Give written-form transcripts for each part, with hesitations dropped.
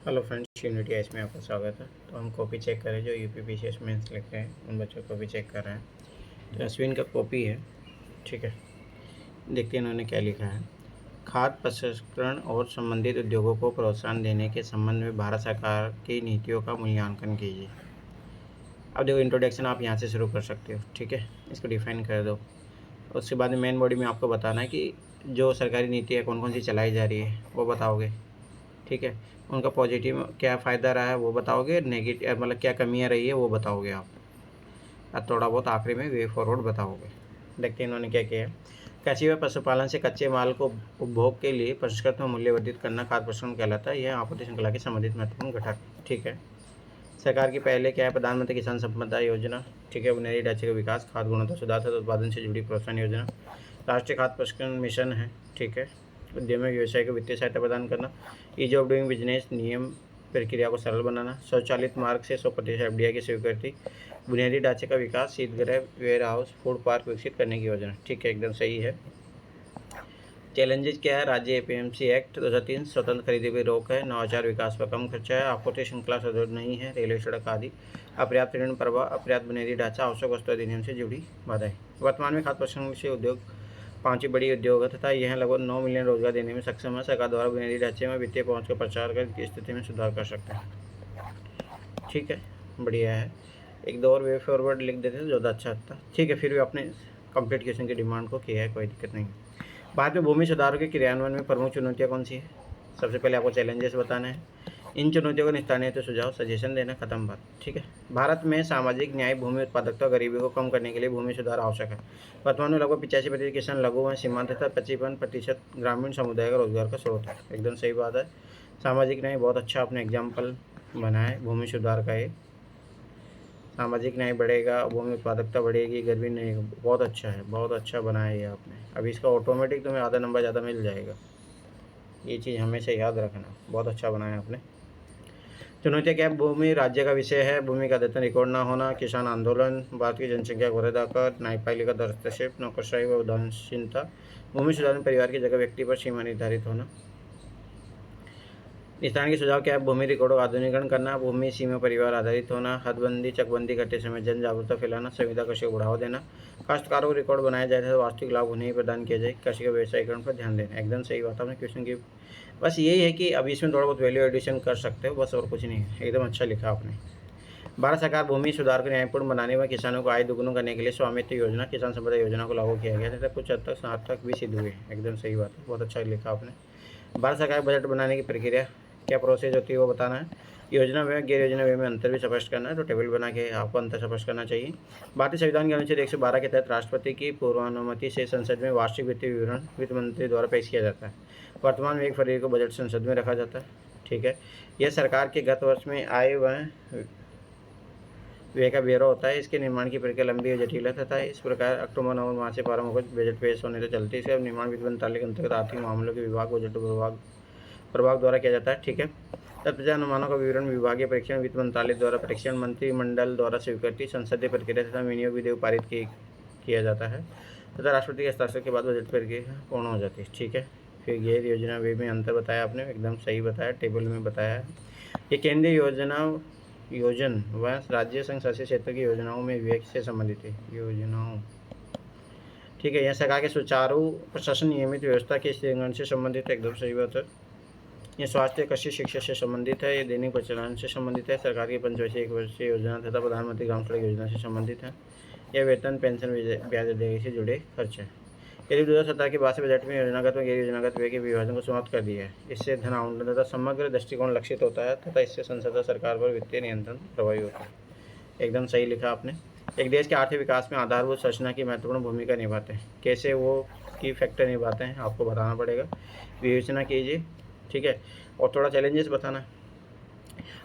Hello friends, unity H में आपका स्वागत है। तो हम कॉपी चेक करें जो यूपीपीसीएस मेंस लिख रहे हैं, उन बच्चों को भी चेक कर रहे हैं। तो अश्विन का कॉपी है, ठीक है। देखते हैं इन्होंने क्या लिखा है। खाद्य प्रसंस्करण और संबंधित उद्योगों को प्रोत्साहन देने के संबंध में भारत सरकार की नीतियों का मूल्यांकन कीजिए। अब देखो, इंट्रोडक्शन आप यहाँ से शुरू कर सकते हो, ठीक है। इसको डिफाइन कर दो। उसके बाद में मेन बॉडी में आपको बताना है कि जो सरकारी नीति है कौन कौन सी चलाई जा रही है वो बताओगे, ठीक है। उनका पॉजिटिव क्या फ़ायदा रहा है वो बताओगे, नेगेटिव मतलब क्या कमियां रही है वो बताओगे आप। और थोड़ा बहुत आखिरी में वे फॉरवर्ड बताओगे। देखते हैं इन्होंने क्या किया है। कृषि व पशुपालन से कच्चे माल को उपभोग के लिए प्रसंस्कृत में मूल्यवर्धित करना खाद्य प्रसंस्करण कहलाता है। यह आपूर्ति श्रृंखला के संबंधित महत्वपूर्ण घटक, ठीक है। सरकार की पहले क्या है, प्रधानमंत्री किसान संपदा योजना, ठीक है। बुनियादी ढांचे का विकास, खाद्य गुणवत्ता सुधार तथा उत्पादन से जुड़ी प्रोत्साहन योजना। राष्ट्रीय खाद्य प्रसंस्करण मिशन है, ठीक है। उद्यमी व्यवसाय को वित्तीय सहायता प्रदान करना। ईज ऑफ डूइंग बिजनेस नियम प्रक्रिया को सरल बनाना। स्वचालित मार्ग से 100% एफडीआई की स्वीकृति। बुनियादी ढांचे का विकास, शीतगृह, वेयर हाउस, फूड पार्क विकसित करने की योजना, ठीक है। एकदम सही है। चैलेंजेस क्या है, राज्य एपीएमसी एक्ट 2003 स्वतंत्र खरीदी पर रोक है। नवाचार विकास पर कम खर्चा है। आपूर्ति श्रृंखला सुदृढ़ नहीं है। रेलवे सड़क आदि। अपर्याप्त ऋण प्रवाह, अपर्याप्त बुनियादी ढांचा, आवश्यक वस्तु अधिनियम से जुड़ी बाधाएं। वर्तमान में खाद्य प्रसंस्करण से उद्योग पांचवी बड़ी उद्योग है तथा यह लगभग 9 मिलियन रोजगार देने में सक्षम है। सरकार द्वारा बुनियादी ढांचे में वित्तीय पहुंच का प्रचार कर स्थिति में सुधार कर सकते हैं, ठीक है। बढ़िया है। एक दो और वे फॉरवर्ड लिख देते तो ज़्यादा अच्छा था, ठीक है। फिर भी आपने कंप्लीट क्वेश्चन की डिमांड को किया है, कोई दिक्कत नहीं। भारत में भूमि सुधारों के क्रियान्वयन में प्रमुख चुनौतियाँ कौन सी है? सबसे पहले आपको चैलेंजेस बताना है। इन चुनौतियों को निपटाने हेतु सुझाव, सजेशन देना, खत्म बात, ठीक है। भारत में सामाजिक न्याय, भूमि उत्पादकता, गरीबी को कम करने के लिए भूमि सुधार आवश्यक है। वर्तमान में लगभग 85% किसान लघु व सीमांत तथा 55% ग्रामीण समुदाय का रोजगार का स्रोत है। एकदम सही बात है। सामाजिक न्याय बहुत अच्छा आपने एग्जाम्पल बनाया है भूमि सुधार का। ये सामाजिक न्याय बढ़ेगा, भूमि उत्पादकता बढ़ेगी, गरीबी नहीं, बहुत अच्छा है, बहुत अच्छा बनाया ये आपने। अभी इसका ऑटोमेटिक तुम्हें आधा नंबर ज़्यादा मिल जाएगा, ये चीज़ हमेशा याद रखना। बहुत अच्छा बनाया आपने। चुनौतियाँ क्या है, भूमि राज्य का विषय है, भूमि का अद्यतन रिकॉर्ड ना होना, किसान आंदोलन, भारत की जनसंख्या को बढ़ाकर, न्यायपालिका का हस्तक्षेप, नौकरशाही व उदासीनता, भूमि सुधार परिवार की जगह व्यक्ति पर सीमा निर्धारित होना। निस्तारण के सुझाव क्या है, भूमि रिकॉर्ड का आधुनिकीकरण करना, भूमि सीमा परिवार आधारित होना, हदबंदी चकबंदी करते समय जन जागरूकता फैलाना, संविदा कृषि को बढ़ावा देना, काश्तकारों को रिकॉर्ड बनाया जाए तो वास्तविक लाभ उन्हें ही प्रदान किया जाए, कृषि के व्यवसायीकरण पर ध्यान देना। एकदम सही बात आपने क्वेश्चन की। बस यही है कि अब इसमें थोड़ा बहुत वैल्यू एडिशन कर सकते हो, बस और कुछ नहीं है। एकदम अच्छा लिखा आपने। भारत सरकार भूमि सुधार को न्यायपूर्ण बनाने व किसानों को आय दोगुना करने के लिए स्वामित्व योजना, किसान संपदा योजना को लागू किया गया तथा कुछ हद तक सार्थक भी सिद्ध हुए। एकदम सही बात है, बहुत अच्छा लिखा आपने। भारत सरकार बजट बनाने की प्रक्रिया क्या प्रोसेस होती है वो बताना है। योजना व्यय गैर योजना व्यय में अंतर भी स्पष्ट करना है, तो टेबल बना के आपको अंतर स्पष्ट करना चाहिए। भारतीय संविधान के अनुच्छेद 112 के तहत राष्ट्रपति की पूर्वानुमति से संसद में वार्षिक वित्तीय विवरण वित्त मंत्री द्वारा पेश किया जाता है। वर्तमान में 1 फरवरी को बजट संसद में रखा जाता है, ठीक है। यह सरकार के गत वर्ष में आय व व्यय का ब्यौरा होता है। इसके निर्माण की प्रक्रिया लंबी और जटिल है तथा इस प्रकार अक्टूबर नवंबर माह से प्रारंभ होकर बजट पेश होने तक चलती है। इसका निर्माण वित्त मंत्रालय के अंतर्गत आर्थिक मामलों के विभाग, बजट प्रभाग द्वारा किया जाता है, ठीक है। तत्पश्चात अनुमानों का विवरण विभागीय परीक्षण, वित्त मंत्रालय द्वारा परीक्षण, मंत्रिमंडल द्वारा स्वीकृति, संसदीय प्रक्रिया तथा विनियोग विधेयक पारित किया जाता है तथा राष्ट्रपति के हस्ताक्षर के बाद बजट प्रक्रिया पूर्ण हो जाती है, ठीक है। फिर गैर योजना वे में अंतर बताया आपने, एकदम सही बताया, टेबल में बताया है। ये केंद्रीय योजन व राज्य संघ शासित क्षेत्र की योजनाओं में व्यय से संबंधित है। योजनाओं, ठीक है। यह सरकार के सुचारू प्रशासन, नियमित व्यवस्था के स्थीकरण से संबंधित है। एकदम सही बात है। ये स्वास्थ्य, कृषि, शिक्षा से संबंधित है। ये दैनिक प्रचलन से संबंधित है। सरकार की पंचवर्षीय 1 वर्षीय योजना तथा प्रधानमंत्री ग्राम सड़क योजना से संबंधित है। यह वेतन, पेंशन, ब्याज अदायगी से जुड़े खर्च हैं। यदि 2017 के बाद से बजट में योजनागत व गैर योजनागत व्यय के विभाजन को समाप्त कर दिया है। इससे धन आवंटन तथा समग्र दृष्टिकोण लक्षित होता है तथा इससे संसद व सरकार पर वित्तीय नियंत्रण प्रभावी होता है। एकदम सही लिखा आपने। एक देश के आर्थिक विकास में आधारभूत संरचना की महत्वपूर्ण भूमिका निभाते हैं। कैसे वो की फैक्टर निभाते हैं आपको बताना पड़ेगा, विवेचना कीजिए, ठीक है। और थोड़ा चैलेंजेस बताना है।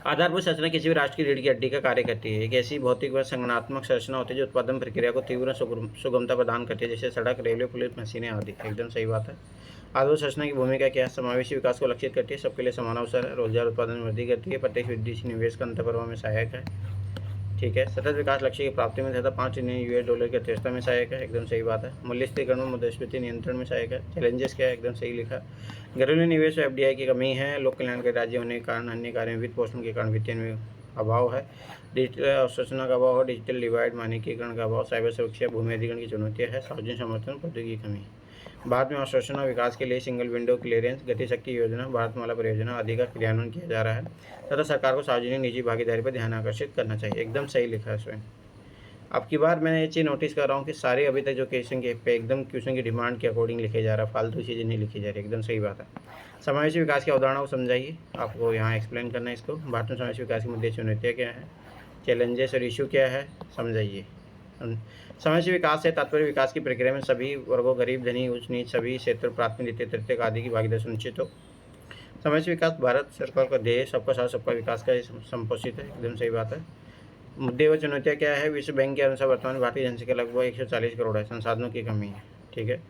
आधारभूत संरचना किसी भी राष्ट्र की रीढ़ की हड्डी का कार्य करती है। एक ऐसी भौतिक व संगठनात्मक संरचना होती है जो उत्पादन प्रक्रिया को तीव्र सुगमता प्रदान करती है, जैसे सड़क, रेलवे, पुलिस, मशीनें आदि। एकदम सही बात है। आधारभूत संरचना की भूमिका क्या है, समावेशी विकास को लक्षित करती है, सबके लिए समान अवसर है, रोजगार उत्पादन में वृद्धि करती है, प्रत्यक्ष वृद्धि से निवेश का अंतर्प्रवाह में सहायक है, ठीक है। सतत विकास लक्ष्य की प्राप्ति में तथा $5 ट्रिलियन की अर्थव्यवस्था में सहायक है, एकदम सही बात है। मूल्य स्थिरीकरण में मुद्रास्फीति नियंत्रण में सहायक है। चैलेंजेस क्या है, एकदम सही लिखा। घरेलू निवेश और FDI की कमी है। लोक कल्याणकारी राज्य होने के कारण अन्य कार्यों में वित्त पोषण के कारण वित्तीय में अभाव है। डिजिटल अवसंरचना का अभाव है। डिजिटल डिवाइड, मानकीकरण का अभाव, साइबर सुरक्षा, भूमि अधिग्रहण की चुनौतियाँ है। सार्वजनिक समर्थन, प्रौद्योगिकी की कमी। भारत में अवसंरचना विकास के लिए सिंगल विंडो क्लियरेंस, गति शक्ति योजना, भारतमाला परियोजना आदि का क्रियान्वयन किया जा रहा है तथा सरकार को सार्वजनिक निजी भागीदारी पर ध्यान आकर्षित करना चाहिए, एकदम सही लिखा है स्वयं। अब की बार मैंने ये चीज़ नोटिस कर रहा हूँ कि सारे अभी तक जो क्वेश्चन के पे एकदम क्वेश्चन की डिमांड के अकॉर्डिंग लिखे जा रहा है, फालतू चीज़ें नहीं लिखी जा रही, एकदम सही बात है। समावेशी विकास की अवधारणा को समझाइए, आपको यहाँ एक्सप्लेन करना है इसको। भारत में समावेशी विकास के मुद्दे चुनौतियाँ क्या हैं, चैलेंजेस और इशू क्या है, समझाइए। समावेशी विकास से तात्पर्य विकास की प्रक्रिया में सभी वर्गों, गरीब, धनी, उच्च नीच, सभी क्षेत्र, प्राथमिक, द्वितीय, तृतीयक आदि की भागीदारी सुनिश्चित हो। समावेशी विकास भारत सरकार का ध्येय सबका साथ सबका विकास का संपोषित है, एकदम सही बात है। मुद्दे व चुनौतियाँ क्या है, विश्व बैंक के अनुसार वर्तमान भारतीय जनसंख्या लगभग 140 करोड़ है, संसाधनों की कमी है, ठीक है।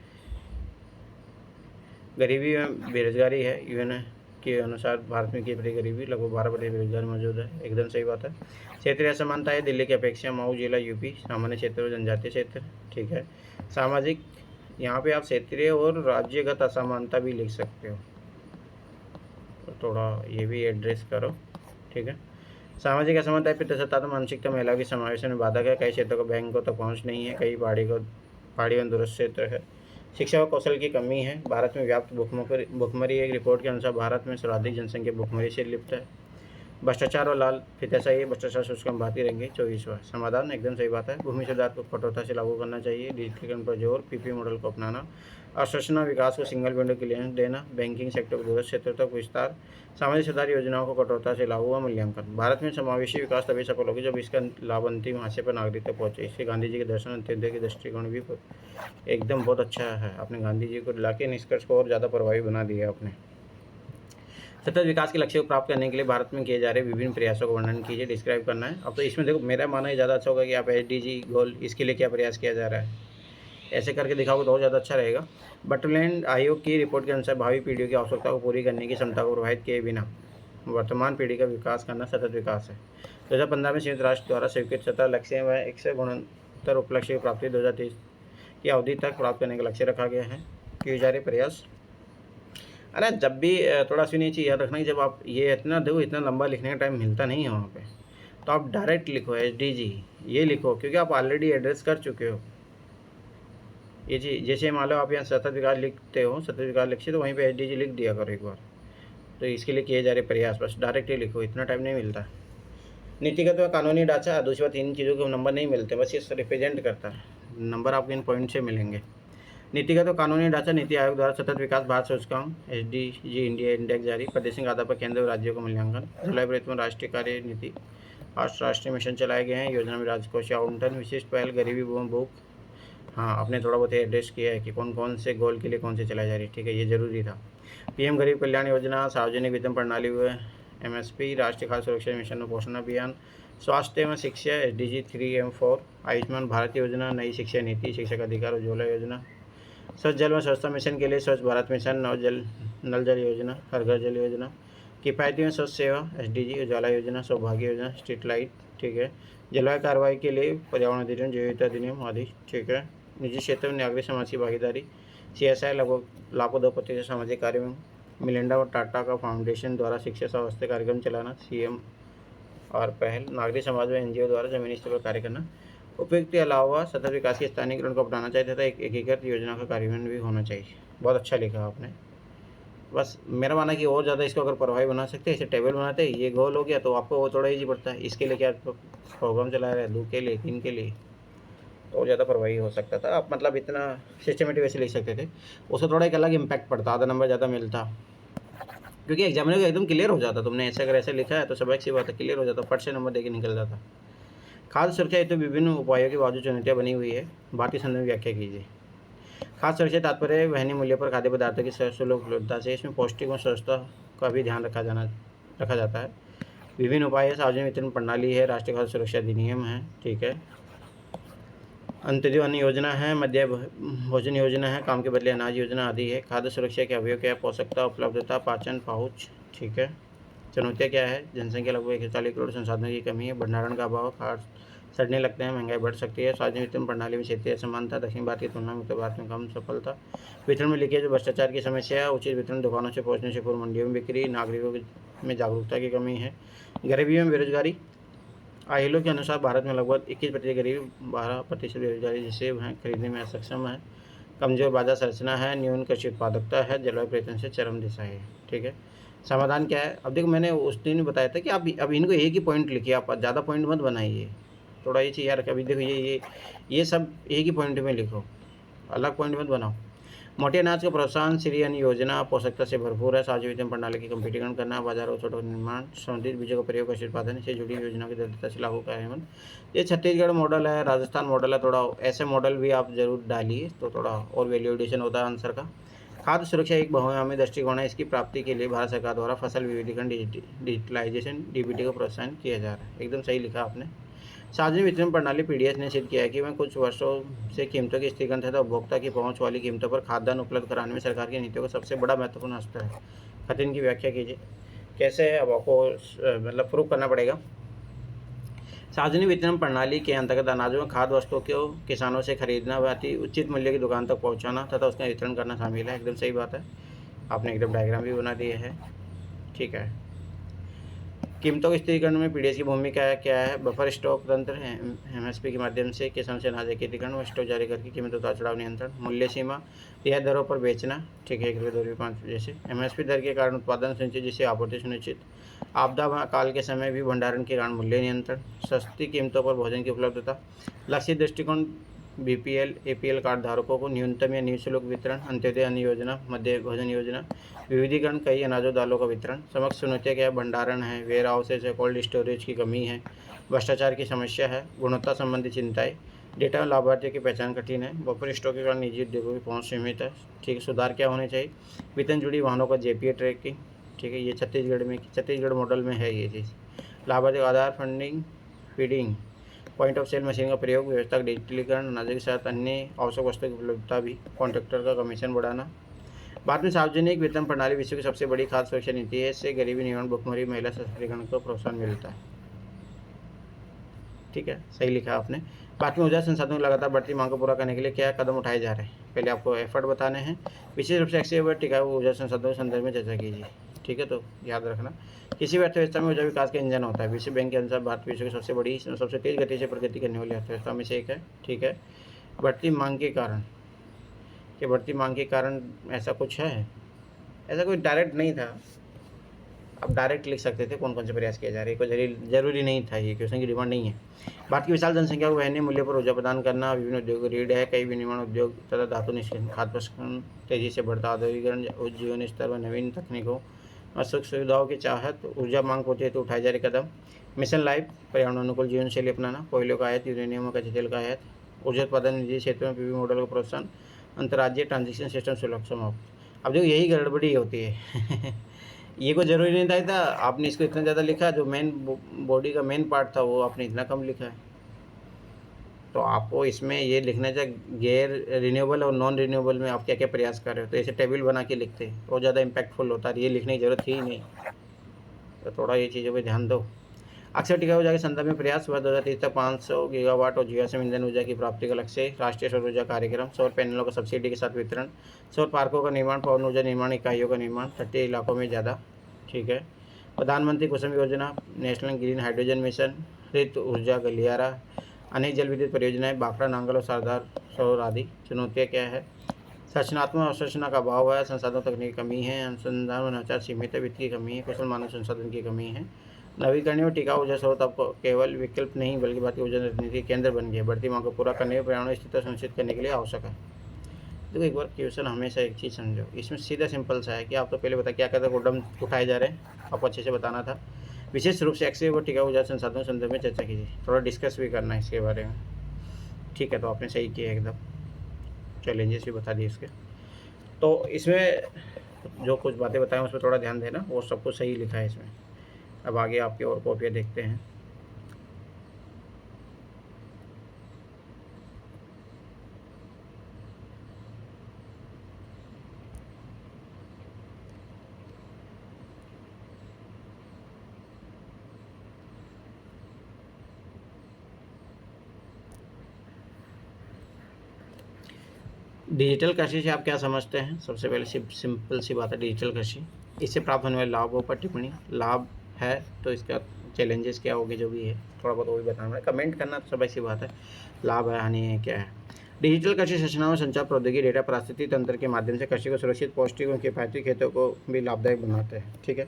गरीबी में बेरोजगारी है, यूएन के अनुसार भारत में की गरीबी लगभग 12% बेरोजगारी मौजूद है, एकदम सही बात है। क्षेत्रीय असमानता है, दिल्ली की अपेक्षा मऊ जिला यूपी, सामान्य क्षेत्र और जनजातीय क्षेत्र, ठीक है। सामाजिक, यहाँ पे आप क्षेत्रीय और राज्यगत असमानता भी लिख सकते हो, तो थोड़ा ये भी एड्रेस करो, ठीक है। सामाजिक असमानता, पितृसत्ता, मानसिकता, महिलाओं के समावेशन में बाधक है। कई क्षेत्रों को बैंकों तक पहुँच नहीं है, कई पहाड़ी व दूरस्थ क्षेत्र है। शिक्षा व कौशल की कमी है। भारत में व्याप्त भुखमरी, एक रिपोर्ट के अनुसार भारत में सर्वाधिक जनसंख्या भुखमरी से लिप्त है। भ्रष्टाचार और लाल फीताशाही, भ्रष्टाचार सूचकांक भारतीय रहेंगे 24वां। समाधान, एकदम सही बात है। भूमि सुधार को कठोरता से लागू करना चाहिए। डिजिटलीकरण पर जोर, PP मॉडल को अपनाना। अवसंरचना विकास को सिंगल विंडो क्लियरेंस देना। बैंकिंग सेक्टर को दूरस्थ क्षेत्र तक विस्तार। सामाजिक सुधार योजनाओं को कठोरता से लागू व मूल्यांकन। भारत में समावेशी विकास तभी सफल होगी जब इसका लाभ अंतिम हाशिए पर नागरिक तक पहुँचे। इससे गांधी जी के दर्शन, अंत्योदय के दृष्टिकोण भी एकदम बहुत अच्छा है। आपने गांधी जी को ला के निष्कर्ष को और ज़्यादा प्रभावी बना दिया आपने। सतत विकास के लक्ष्य को प्राप्त करने के लिए भारत में किए जा रहे विभिन्न प्रयासों का वर्णन कीजिए, डिस्क्राइब करना है। अब तो इसमें देखो, मेरा मानना है ज़्यादा अच्छा होगा कि आप SDG गोल, इसके लिए क्या प्रयास किया जा रहा है, ऐसे करके दिखाओगे तो और ज़्यादा अच्छा रहेगा। बटरलैंड आयोग की रिपोर्ट के अनुसार भावी पीढ़ियों की आवश्यकता को पूरी करने की क्षमता को प्रभावित किए बिना वर्तमान पीढ़ी का विकास करना सतत विकास है। 2015 में संयुक्त राष्ट्र द्वारा स्वीकृत 17 लक्ष्य व 169 उपलक्ष्य की प्राप्ति 2030 की अवधि तक प्राप्त करने का लक्ष्य रखा गया है। किए जा रहे प्रयास, अरे जब भी थोड़ा सी नहीं चाहिए याद रखना कि जब आप ये इतना देखो, इतना लंबा लिखने का टाइम मिलता नहीं है वहाँ पे, तो आप डायरेक्ट लिखो SDG, ये लिखो, क्योंकि आप ऑलरेडी एड्रेस कर चुके हो ये चीज़। जैसे मान लो आप यहाँ सतत विकास लिखते हो, सतत विकास लक्ष्य, तो वहीं पे SDG लिख दिया करो एक बार। तो इसके लिए किए जा रहे प्रयास, बस डायरेक्ट ही लिखो, इतना टाइम नहीं मिलता। नीतिगत व कानूनी ढांचा, दूसरी बात, इन चीज़ों को नंबर नहीं मिलते, बस ये रिप्रेजेंट करता है, नंबर आपको इन पॉइंट से मिलेंगे। नीतिगत और कानूनी ढांचा, नीति आयोग द्वारा सतत विकास भारत सूचकांक SDG इंडिया इंडेक्स जारी। प्रदेशिक आधार पर केंद्र और राज्यों का मूल्यांकन। जलवायु परिवर्तन राष्ट्रीय कार्य नीति, 8 राष्ट्रीय मिशन चलाए गए हैं। योजना में राजकोष आवंटन, विशिष्ट पहल, गरीबी एवं भूख। हाँ, आपने थोड़ा बहुत एड्रेस किया है कि कौन कौन से गोल के लिए कौन से चलाई जा रही है, ठीक है, ये जरूरी था। PM गरीब कल्याण योजना, सार्वजनिक वितरण प्रणाली हुए MSP, राष्ट्रीय खाद्य सुरक्षा मिशन और पोषण अभियान। स्वास्थ्य एवं शिक्षा SDG 3M4। आयुष्मान भारत योजना, नई शिक्षा नीति, शिक्षक अधिकार, उज्ज्वला योजना। स्वच्छ जल व स्वच्छता मिशन के लिए स्वच्छ भारत मिशन, नल जल योजना, हर घर जल योजना। किफ़ायती में स्वच्छ सेवा SDG, उज्ज्वला योजना, सौभाग्य योजना, स्ट्रीट लाइट, ठीक है। जलवायु कार्रवाई के लिए पर्यावरण अधिनियम, जैव विविधता अधिनियम आदि, ठीक है। निजी क्षेत्र में नागरिक समाज की भागीदारी, CSI लगभग लाखों 2% सामाजिक कार्य में। मिलिंडा और टाटा का फाउंडेशन द्वारा शिक्षा स्वास्थ्य कार्यक्रम चलाना, CM और पहल। नागरिक समाज व NGO द्वारा जमीनी स्तर पर कार्य करना। उपयुक्त के अलावा सतत विकास के स्थानीयकरण को अपनाना चाहिए तथा एक एकीकृत योजना का कार्यान्वयन भी होना चाहिए। बहुत अच्छा लिखा आपने। बस मेरा मानना है कि और ज़्यादा इसको अगर प्रभावी बना सकते हैं, इसे टेबल बनाते हैं, ये गोल हो गया तो आपको वो थोड़ा ईजी पड़ता है। इसके लिए क्या प्रोग्राम चला रहे हैं, 2 के लिए, 3 के लिए, तो और ज़्यादा प्रभावी हो सकता था। आप मतलब इतना सिस्टमेटिक वैसे लिख सकते थे, उससे थोड़ा एक अलग इम्पैक्ट पड़ता, आधा नंबर ज़्यादा मिलता, क्योंकि एग्जामिनर को एकदम क्लियर हो जाता। तुमने ऐसे अगर ऐसे लिखा है तो सब एक सी बात है, क्लियर हो जाता, फट से नंबर दे के निकल जाता। खाद्य सुरक्षा हेतु विभिन्न उपायों के बावजूद चुनौतियाँ बनी हुई है, भारतीय संदर्भ में व्याख्या कीजिए। खाद्य सुरक्षा तात्पर्य वहनीय मूल्य पर खाद्य पदार्थों की सुलभ उपलब्धता से, इसमें पौष्टिक और स्वच्छता का भी ध्यान रखा जाता है। विभिन्न उपाय है, सार्वजनिक वितरण प्रणाली है, राष्ट्रीय खाद्य सुरक्षा अधिनियम है, ठीक है। अंत्योदय अन्न योजना है, मध्य भोजन योजना है, काम के बदले अनाज योजना आदि है। खाद्य सुरक्षा के अवयव क्या है, पोषकता, उपलब्धता, पाचन, पहुँच, ठीक है। चुनौतियाँ क्या है? जनसंख्या लगभग 140 करोड़, संसाधनों की कमी है, भंडारण का अभाव, खाद सड़ने लगते हैं, महंगाई बढ़ सकती है, सार्वजनिक वितरण प्रणाली में क्षेत्रीय असमानता, दक्षिण भारत की तुलना में उत्तर भारत में कम सफलता, वितरण में लीकेज, भ्रष्टाचार की समस्या, उचित वितरण दुकानों से पहुंचने से पूर्व मंडियों में बिक्री, नागरिकों में जागरूकता की कमी है, गरीबी में बेरोजगारी। आईएलओ के अनुसार भारत में लगभग 21% गरीब, 12% बेरोजगारी जिसे वह खरीदने में असक्षम है, कमजोर बाजार संरचना है, न्यून कृषि उत्पादकता है, जलवायु परिवर्तन से चरम दिशा है। ठीक है, समाधान क्या है? अब देखो, मैंने उस दिन बताया था कि आप अब इनको एक ही पॉइंट लिखिए, आप ज़्यादा पॉइंट मत बनाइए। थोड़ा ये चीज़ याद रखें। अभी देखो, ये सब एक ही पॉइंट में लिखो, अलग पॉइंट मत बनाओ। मोटे अनाज का प्रोत्साहन, श्री अन्न योजना पोषकता से भरपूर है, साझी वितरण प्रणाली की कंप्यूटरीकरण करना, बाजारों छोटो निर्माण, संवर्धित बीजों का प्रयोग, कृषि उत्पादन से जुड़ी योजनाओं की दृढ़ता से लागू कार्यान्वयन। ये छत्तीसगढ़ मॉडल है, राजस्थान मॉडल है, थोड़ा ऐसे मॉडल भी आप जरूर डालिए तो थोड़ा और वैल्यू एडिशन होता है आंसर का। खाद्य सुरक्षा एक बहुआयामी दृष्टिकोण है, इसकी प्राप्ति के लिए भारत सरकार द्वारा फसल विविधीकरण, डिजिटलाइजेशन, डीबीटी को प्रोत्साहन किया जा रहा है। एकदम सही लिखा आपने। सार्वजनिक वितरण प्रणाली पीडीएस ने सिद्ध किया है कि वह कुछ वर्षों से कीमतों की स्थिरीकरण तथा उपभोक्ता की पहुंच वाली कीमतों पर खाद्यान्न उपलब्ध कराने में सरकार की नीतियों का सबसे बड़ा महत्वपूर्ण हस्तर है। खतिन की व्याख्या कीजिए। कैसे है? अब आपको मतलब प्रूव करना पड़ेगा। सार्वजनिक वितरण प्रणाली के अंतर्गत अनाजों में खाद्य वस्तुओं को किसानों से खरीदना व अति उचित मूल्य की दुकान तक पहुंचाना तथा उसका वितरण करना शामिल है। एकदम सही बात है, आपने एकदम डायग्राम भी बना दिए है। ठीक है, कीमतों के स्थिरीकरण में पीडीएस की भूमिका क्या है? बफर स्टॉक तंत्र, एमएसपी के माध्यम से किसान से अनाज एकत्रीकरण व स्टॉक जारी करके कीमत उतार चढ़ाव नियंत्रण, मूल्य सीमा, रियायत दरों पर बेचना। ठीक है, 1 रुपये 2 रुपये 5 जैसे एमएसपी दर के कारण उत्पादन सुनिश्चित जिससे आपूर्ति सुनिश्चित, आपदा काल के समय भी भंडारण के कारण मूल्य नियंत्रण, सस्ती कीमतों पर भोजन की उपलब्धता, लक्षित दृष्टिकोण, बीपीएल एपीएल कार्ड धारकों को न्यूनतम या निःशुल्क वितरण, अंत्योदय अन्न योजना, मध्य भोजन योजना, विविधीकरण, कई अनाजों दालों का वितरण। समक्ष चुनौतियाँ क्या है? भंडारण है, वेयर हाउसेज है, कोल्ड स्टोरेज की कमी है, भ्रष्टाचार की समस्या है, गुणवत्ता संबंधी चिंताएं, डेटा में लाभार्थियों की पहचान कठिन है, बफर स्टॉक के कारण निजी उद्योगों की पहुंच सीमित है। ठीक है, सुधार क्या होने चाहिए? वितरण जुड़ी वाहनों का जेपीए ट्रैकिंग। ठीक है, ये छत्तीसगढ़ मॉडल में है ये चीज़। लाभार्थी Aadhaar, funding, feeding, point of sale machine का प्रयोग, व्यवस्था का डिजिटलीकरण, अनाज के साथ अन्य आवश्यक वस्तुओं की उपलब्धता भी, कॉन्ट्रैक्टर का कमीशन बढ़ाना। बाद में सार्वजनिक वितरण प्रणाली विश्व की सबसे बड़ी खाद्य सुरक्षा नीति है, इससे गरीबी निवारण, भुखमरी, महिला सशक्तिकरण को प्रोत्साहन मिलता है। ठीक है, सही लिखा आपने। बाद में ऊर्जा संसाधनों की लगातार बढ़ती मांग को पूरा करने के लिए क्या कदम उठाए जा रहे हैं? पहले आपको एफर्ट बताने हैं, विशेष रूप से अक्षय व टिकाऊ ऊर्जा संसाधनों के संदर्भ में चर्चा कीजिए। ठीक है, तो याद रखना, किसी भी अर्थव्यवस्था में ऊर्जा विकास का इंजन होता है। विश्व बैंक के अनुसार भारत विश्व की सबसे तेज गति से प्रगति करने वाली अर्थव्यवस्था में से एक है। ठीक है, बढ़ती मांग के कारण, कि बढ़ती मांग के कारण ऐसा कुछ है? ऐसा कोई डायरेक्ट नहीं था, आप डायरेक्ट लिख सकते थे कौन कौन से प्रयास किए जा रहे हैं, कोई जरूरी नहीं था, ये क्वेश्चन की डिमांड नहीं है। भारत की विशाल जनसंख्या को वहनीय मूल्य पर ऊर्जा प्रदान करना, विभिन्न उद्योगों की रीढ़ है, कई विनिर्माण उद्योग तथा धातु निष्कर्षण, खाद्य प्रसंस्करण, तेजी से बढ़ता औद्योगिकरण, उच्च जीवन स्तर व नवीन तकनीकों और सुख सुविधाओं की चाहत, ऊर्जा मांग पूर्ति हेतु उठाए जा रहे कदम, मिशन लाइफ, पर्यावरण अनुकूल जीवन शैली अपनाना, कोयलों का आयात, यूरेनियम और कच्चे तेल का आयात, ऊर्जा उत्पादन निजी क्षेत्र में पीवी मॉडल का प्रोत्साहन, अंतर्राज्यीय ट्रांजिशन सिस्टम सुलभ समाप्त। अब जो यही गड़बड़ी होती है ये कोई ज़रूरी नहीं था आपने इसको इतना ज़्यादा लिखा, जो मेन बॉडी का मेन पार्ट था वो आपने इतना कम लिखा है। तो आपको इसमें ये लिखना चाहिए गैर रिन्यूएबल और नॉन रिन्यूएबल में आप क्या क्या प्रयास कर रहे हो, तो ऐसे टेबल बना के लिखते और ज़्यादा इम्पैक्टफुल होता है। ये लिखने की ज़रूरत ही नहीं, तो थोड़ा ये चीज़ों पर ध्यान दो। अक्षय टिकाऊ ऊर्जा के संदर्भ में प्रयास हुआ 2030 तक 500 गीगावाट और जीवाश्म ईंधन ऊर्जा की प्राप्ति का लक्ष्य, राष्ट्रीय सौर ऊर्जा कार्यक्रम, सौर पैनलों का सब्सिडी के साथ वितरण, सौर पार्कों का निर्माण, पवन ऊर्जा निर्माण इकाइयों का निर्माण, तटीय इलाकों में ज़्यादा। ठीक है, प्रधानमंत्री कुसुम योजना, नेशनल ग्रीन हाइड्रोजन मिशन, हरित ऊर्जा गलियारा, अनेक जल विद्युत परियोजनाएं, बाखड़ा, नांगल और सरदार सौर आदि। चुनौतियाँ क्या है? संरचनात्मक अवसंरचना का अभाव है, संसाधनों तकनीकी कमी है, अनुसंधान व नवाचार सीमित है, वित्त की कमी है, कुशल मानव संसाधन की कमी है। नवीकरणीय और टिकाऊ ऊर्जा स्रोत आपको केवल विकल्प नहीं बल्कि भारतीय ऊर्जा रणनीति के केंद्र बन गए, बढ़ती मांग को पूरा करने में पर्यावरण स्थिरता सुनिश्चित करने के लिए आवश्यक है। देखो, एक बार क्वेश्चन हमेशा एक चीज़ समझो, इसमें सीधा सिंपल सा है कि आप तो पहले बता क्या क्या कदम उठाए जा रहे हैं, आपको अच्छे से बताना था। विशेष रूप से अक्षय व टिकाऊ ऊर्जा संसाधनों के संदर्भ में चर्चा कीजिए, थोड़ा डिस्कस भी करना है इसके बारे में। ठीक है, तो आपने सही किया एकदम, चैलेंजेस भी बता दिए इसके। तो इसमें जो कुछ बातें बताएं उस पर थोड़ा ध्यान देना, वो सब कुछ सही लिखा है इसमें। अब आगे आपकी और कॉपियाँ देखते हैं। डिजिटल कृषि से आप क्या समझते हैं? सबसे पहले सिंपल सी बात है, डिजिटल कृषि इससे प्राप्त होने वाले लाभों पर टिप्पणी। लाभ है तो इसका चैलेंजेस क्या होंगे, जो भी है थोड़ा बहुत वो भी बताना है, कमेंट करना तो सबसे सी बात है। लाभ है, हानि है, क्या है। डिजिटल कृषि सूचना और संचार प्रौद्योगिकी डेटा पारिस्थितिकी तंत्र के माध्यम से कृषि को सुरक्षित, पौष्टिक और किफायती खेतों को भी लाभदायक बनाते हैं। ठीक है।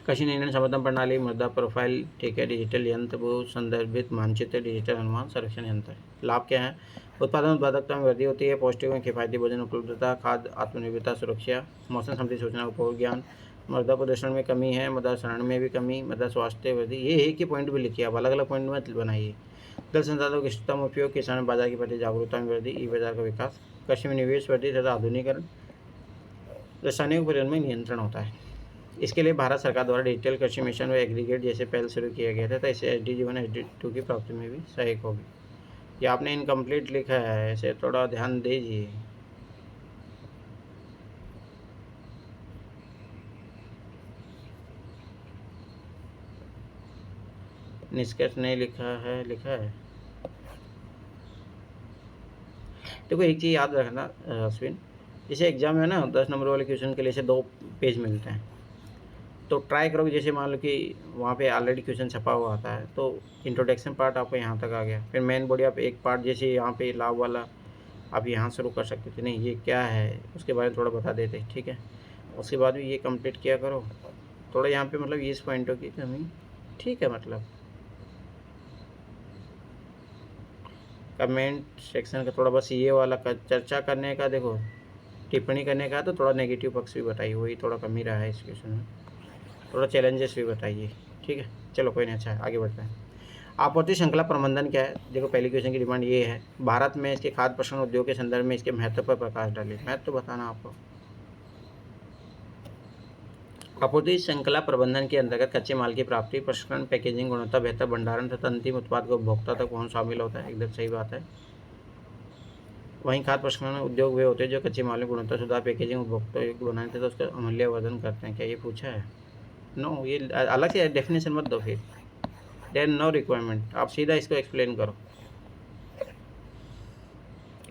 कृषि निर्णय संवर्धन प्रणाली, मृदा प्रोफाइल, ठीक है। डिजिटल यंत्र, भू संदर्भित मानचित्र, डिजिटल अनुमान सर्वेक्षण यंत्र। लाभ क्या है? उत्पादन उत्पादकता में वृद्धि होती है, पौष्टिक और किफायती भोजन उपलब्धता, खाद्य आत्मनिर्भरता, सुरक्षा, मौसम संबंधी सूचना, उपभोग ज्ञान, मृदा प्रदूषण में कमी है, मृदा क्षरण में भी कमी, मृदा स्वास्थ्य वृद्धि। ये एक ही पॉइंट भी लिखिए, आप अलग अलग पॉइंट मत बनाइए। जल संसाधनों के इष्टतम उपयोग, किसान बाजार के प्रति जागरूकता में वृद्धि, ई बाजार का विकास, कृषि में निवेश वृद्धि तथा आधुनिकीकरण, रासायनिक उपयोग में नियंत्रण होता है। इसके लिए भारत सरकार द्वारा डिजिटल कृषि मिशन व एग्रीगेट जैसे पहल शुरू किया गया था, इससे SDG 1 SDG 2 की प्राप्ति में भी सहायक होगी। ये आपने इनकम्प्लीट लिखा है, इसे थोड़ा ध्यान दीजिए। निष्कर्ष नहीं लिखा है, लिखा है। देखो एक चीज़ याद रखना अश्विन, जैसे एग्जाम में ना 10 नंबर वाले क्वेश्चन के लिए से 2 पेज मिलते हैं, तो ट्राई करो कि जैसे मान लो कि वहाँ पे ऑलरेडी क्वेश्चन छपा हुआ आता है, तो इंट्रोडक्शन पार्ट आपको यहाँ तक आ गया, फिर मेन बॉडी आप एक पार्ट जैसे यहाँ पे लाभ वाला आप यहाँ शुरू कर सकते थे, नहीं ये क्या है उसके बारे में थोड़ा बता देते। ठीक है। उसके बाद भी ये कंप्लीट किया करो। थोड़ा यहाँ पे मतलब इस पॉइंटों की कमी, ठीक है। मतलब कमेंट सेक्शन का थोड़ा बस ये वाला चर्चा करने का, देखो टिप्पणी करने का, तो थोड़ा नेगेटिव पक्ष भी बताइए, वही थोड़ा कमी रहा है इस क्वेश्चन में। थोड़ा चैलेंजेस भी बताइए। ठीक है, चलो कोई नहीं, अच्छा है, आगे बढ़ते हैं। आपूर्ति श्रृंखला प्रबंधन क्या है? देखो पहली क्वेश्चन की डिमांड ये है, भारत में इसके खाद्य प्रसंस्करण उद्योग के संदर्भ में इसके महत्व पर प्रकाश डालिए। महत्व तो बताना आपको। आपूर्ति श्रृंखला प्रबंधन के अंतर्गत कच्चे माल की प्राप्ति, प्रसंस्करण, पैकेजिंग, गुणवत्ता, बेहतर भंडारण तथा अंतिम उत्पाद को उपभोक्ता तक पहुँच शामिल होता है। एकदम सही बात है। वहीं खाद्य प्रसंस्करण उद्योग वे होते हैं जो कच्चे माल में गुणवत्ता सुधार, पैकेजिंग, उपभोक्ता योग्य बनाने तथा उसका मूल्यवर्धन करते हैं। क्या ये पूछा है? नो, ये अलग से डेफिनेशन मत दो, फिर देयर नो रिक्वायरमेंट, आप सीधा इसको एक्सप्लेन करो।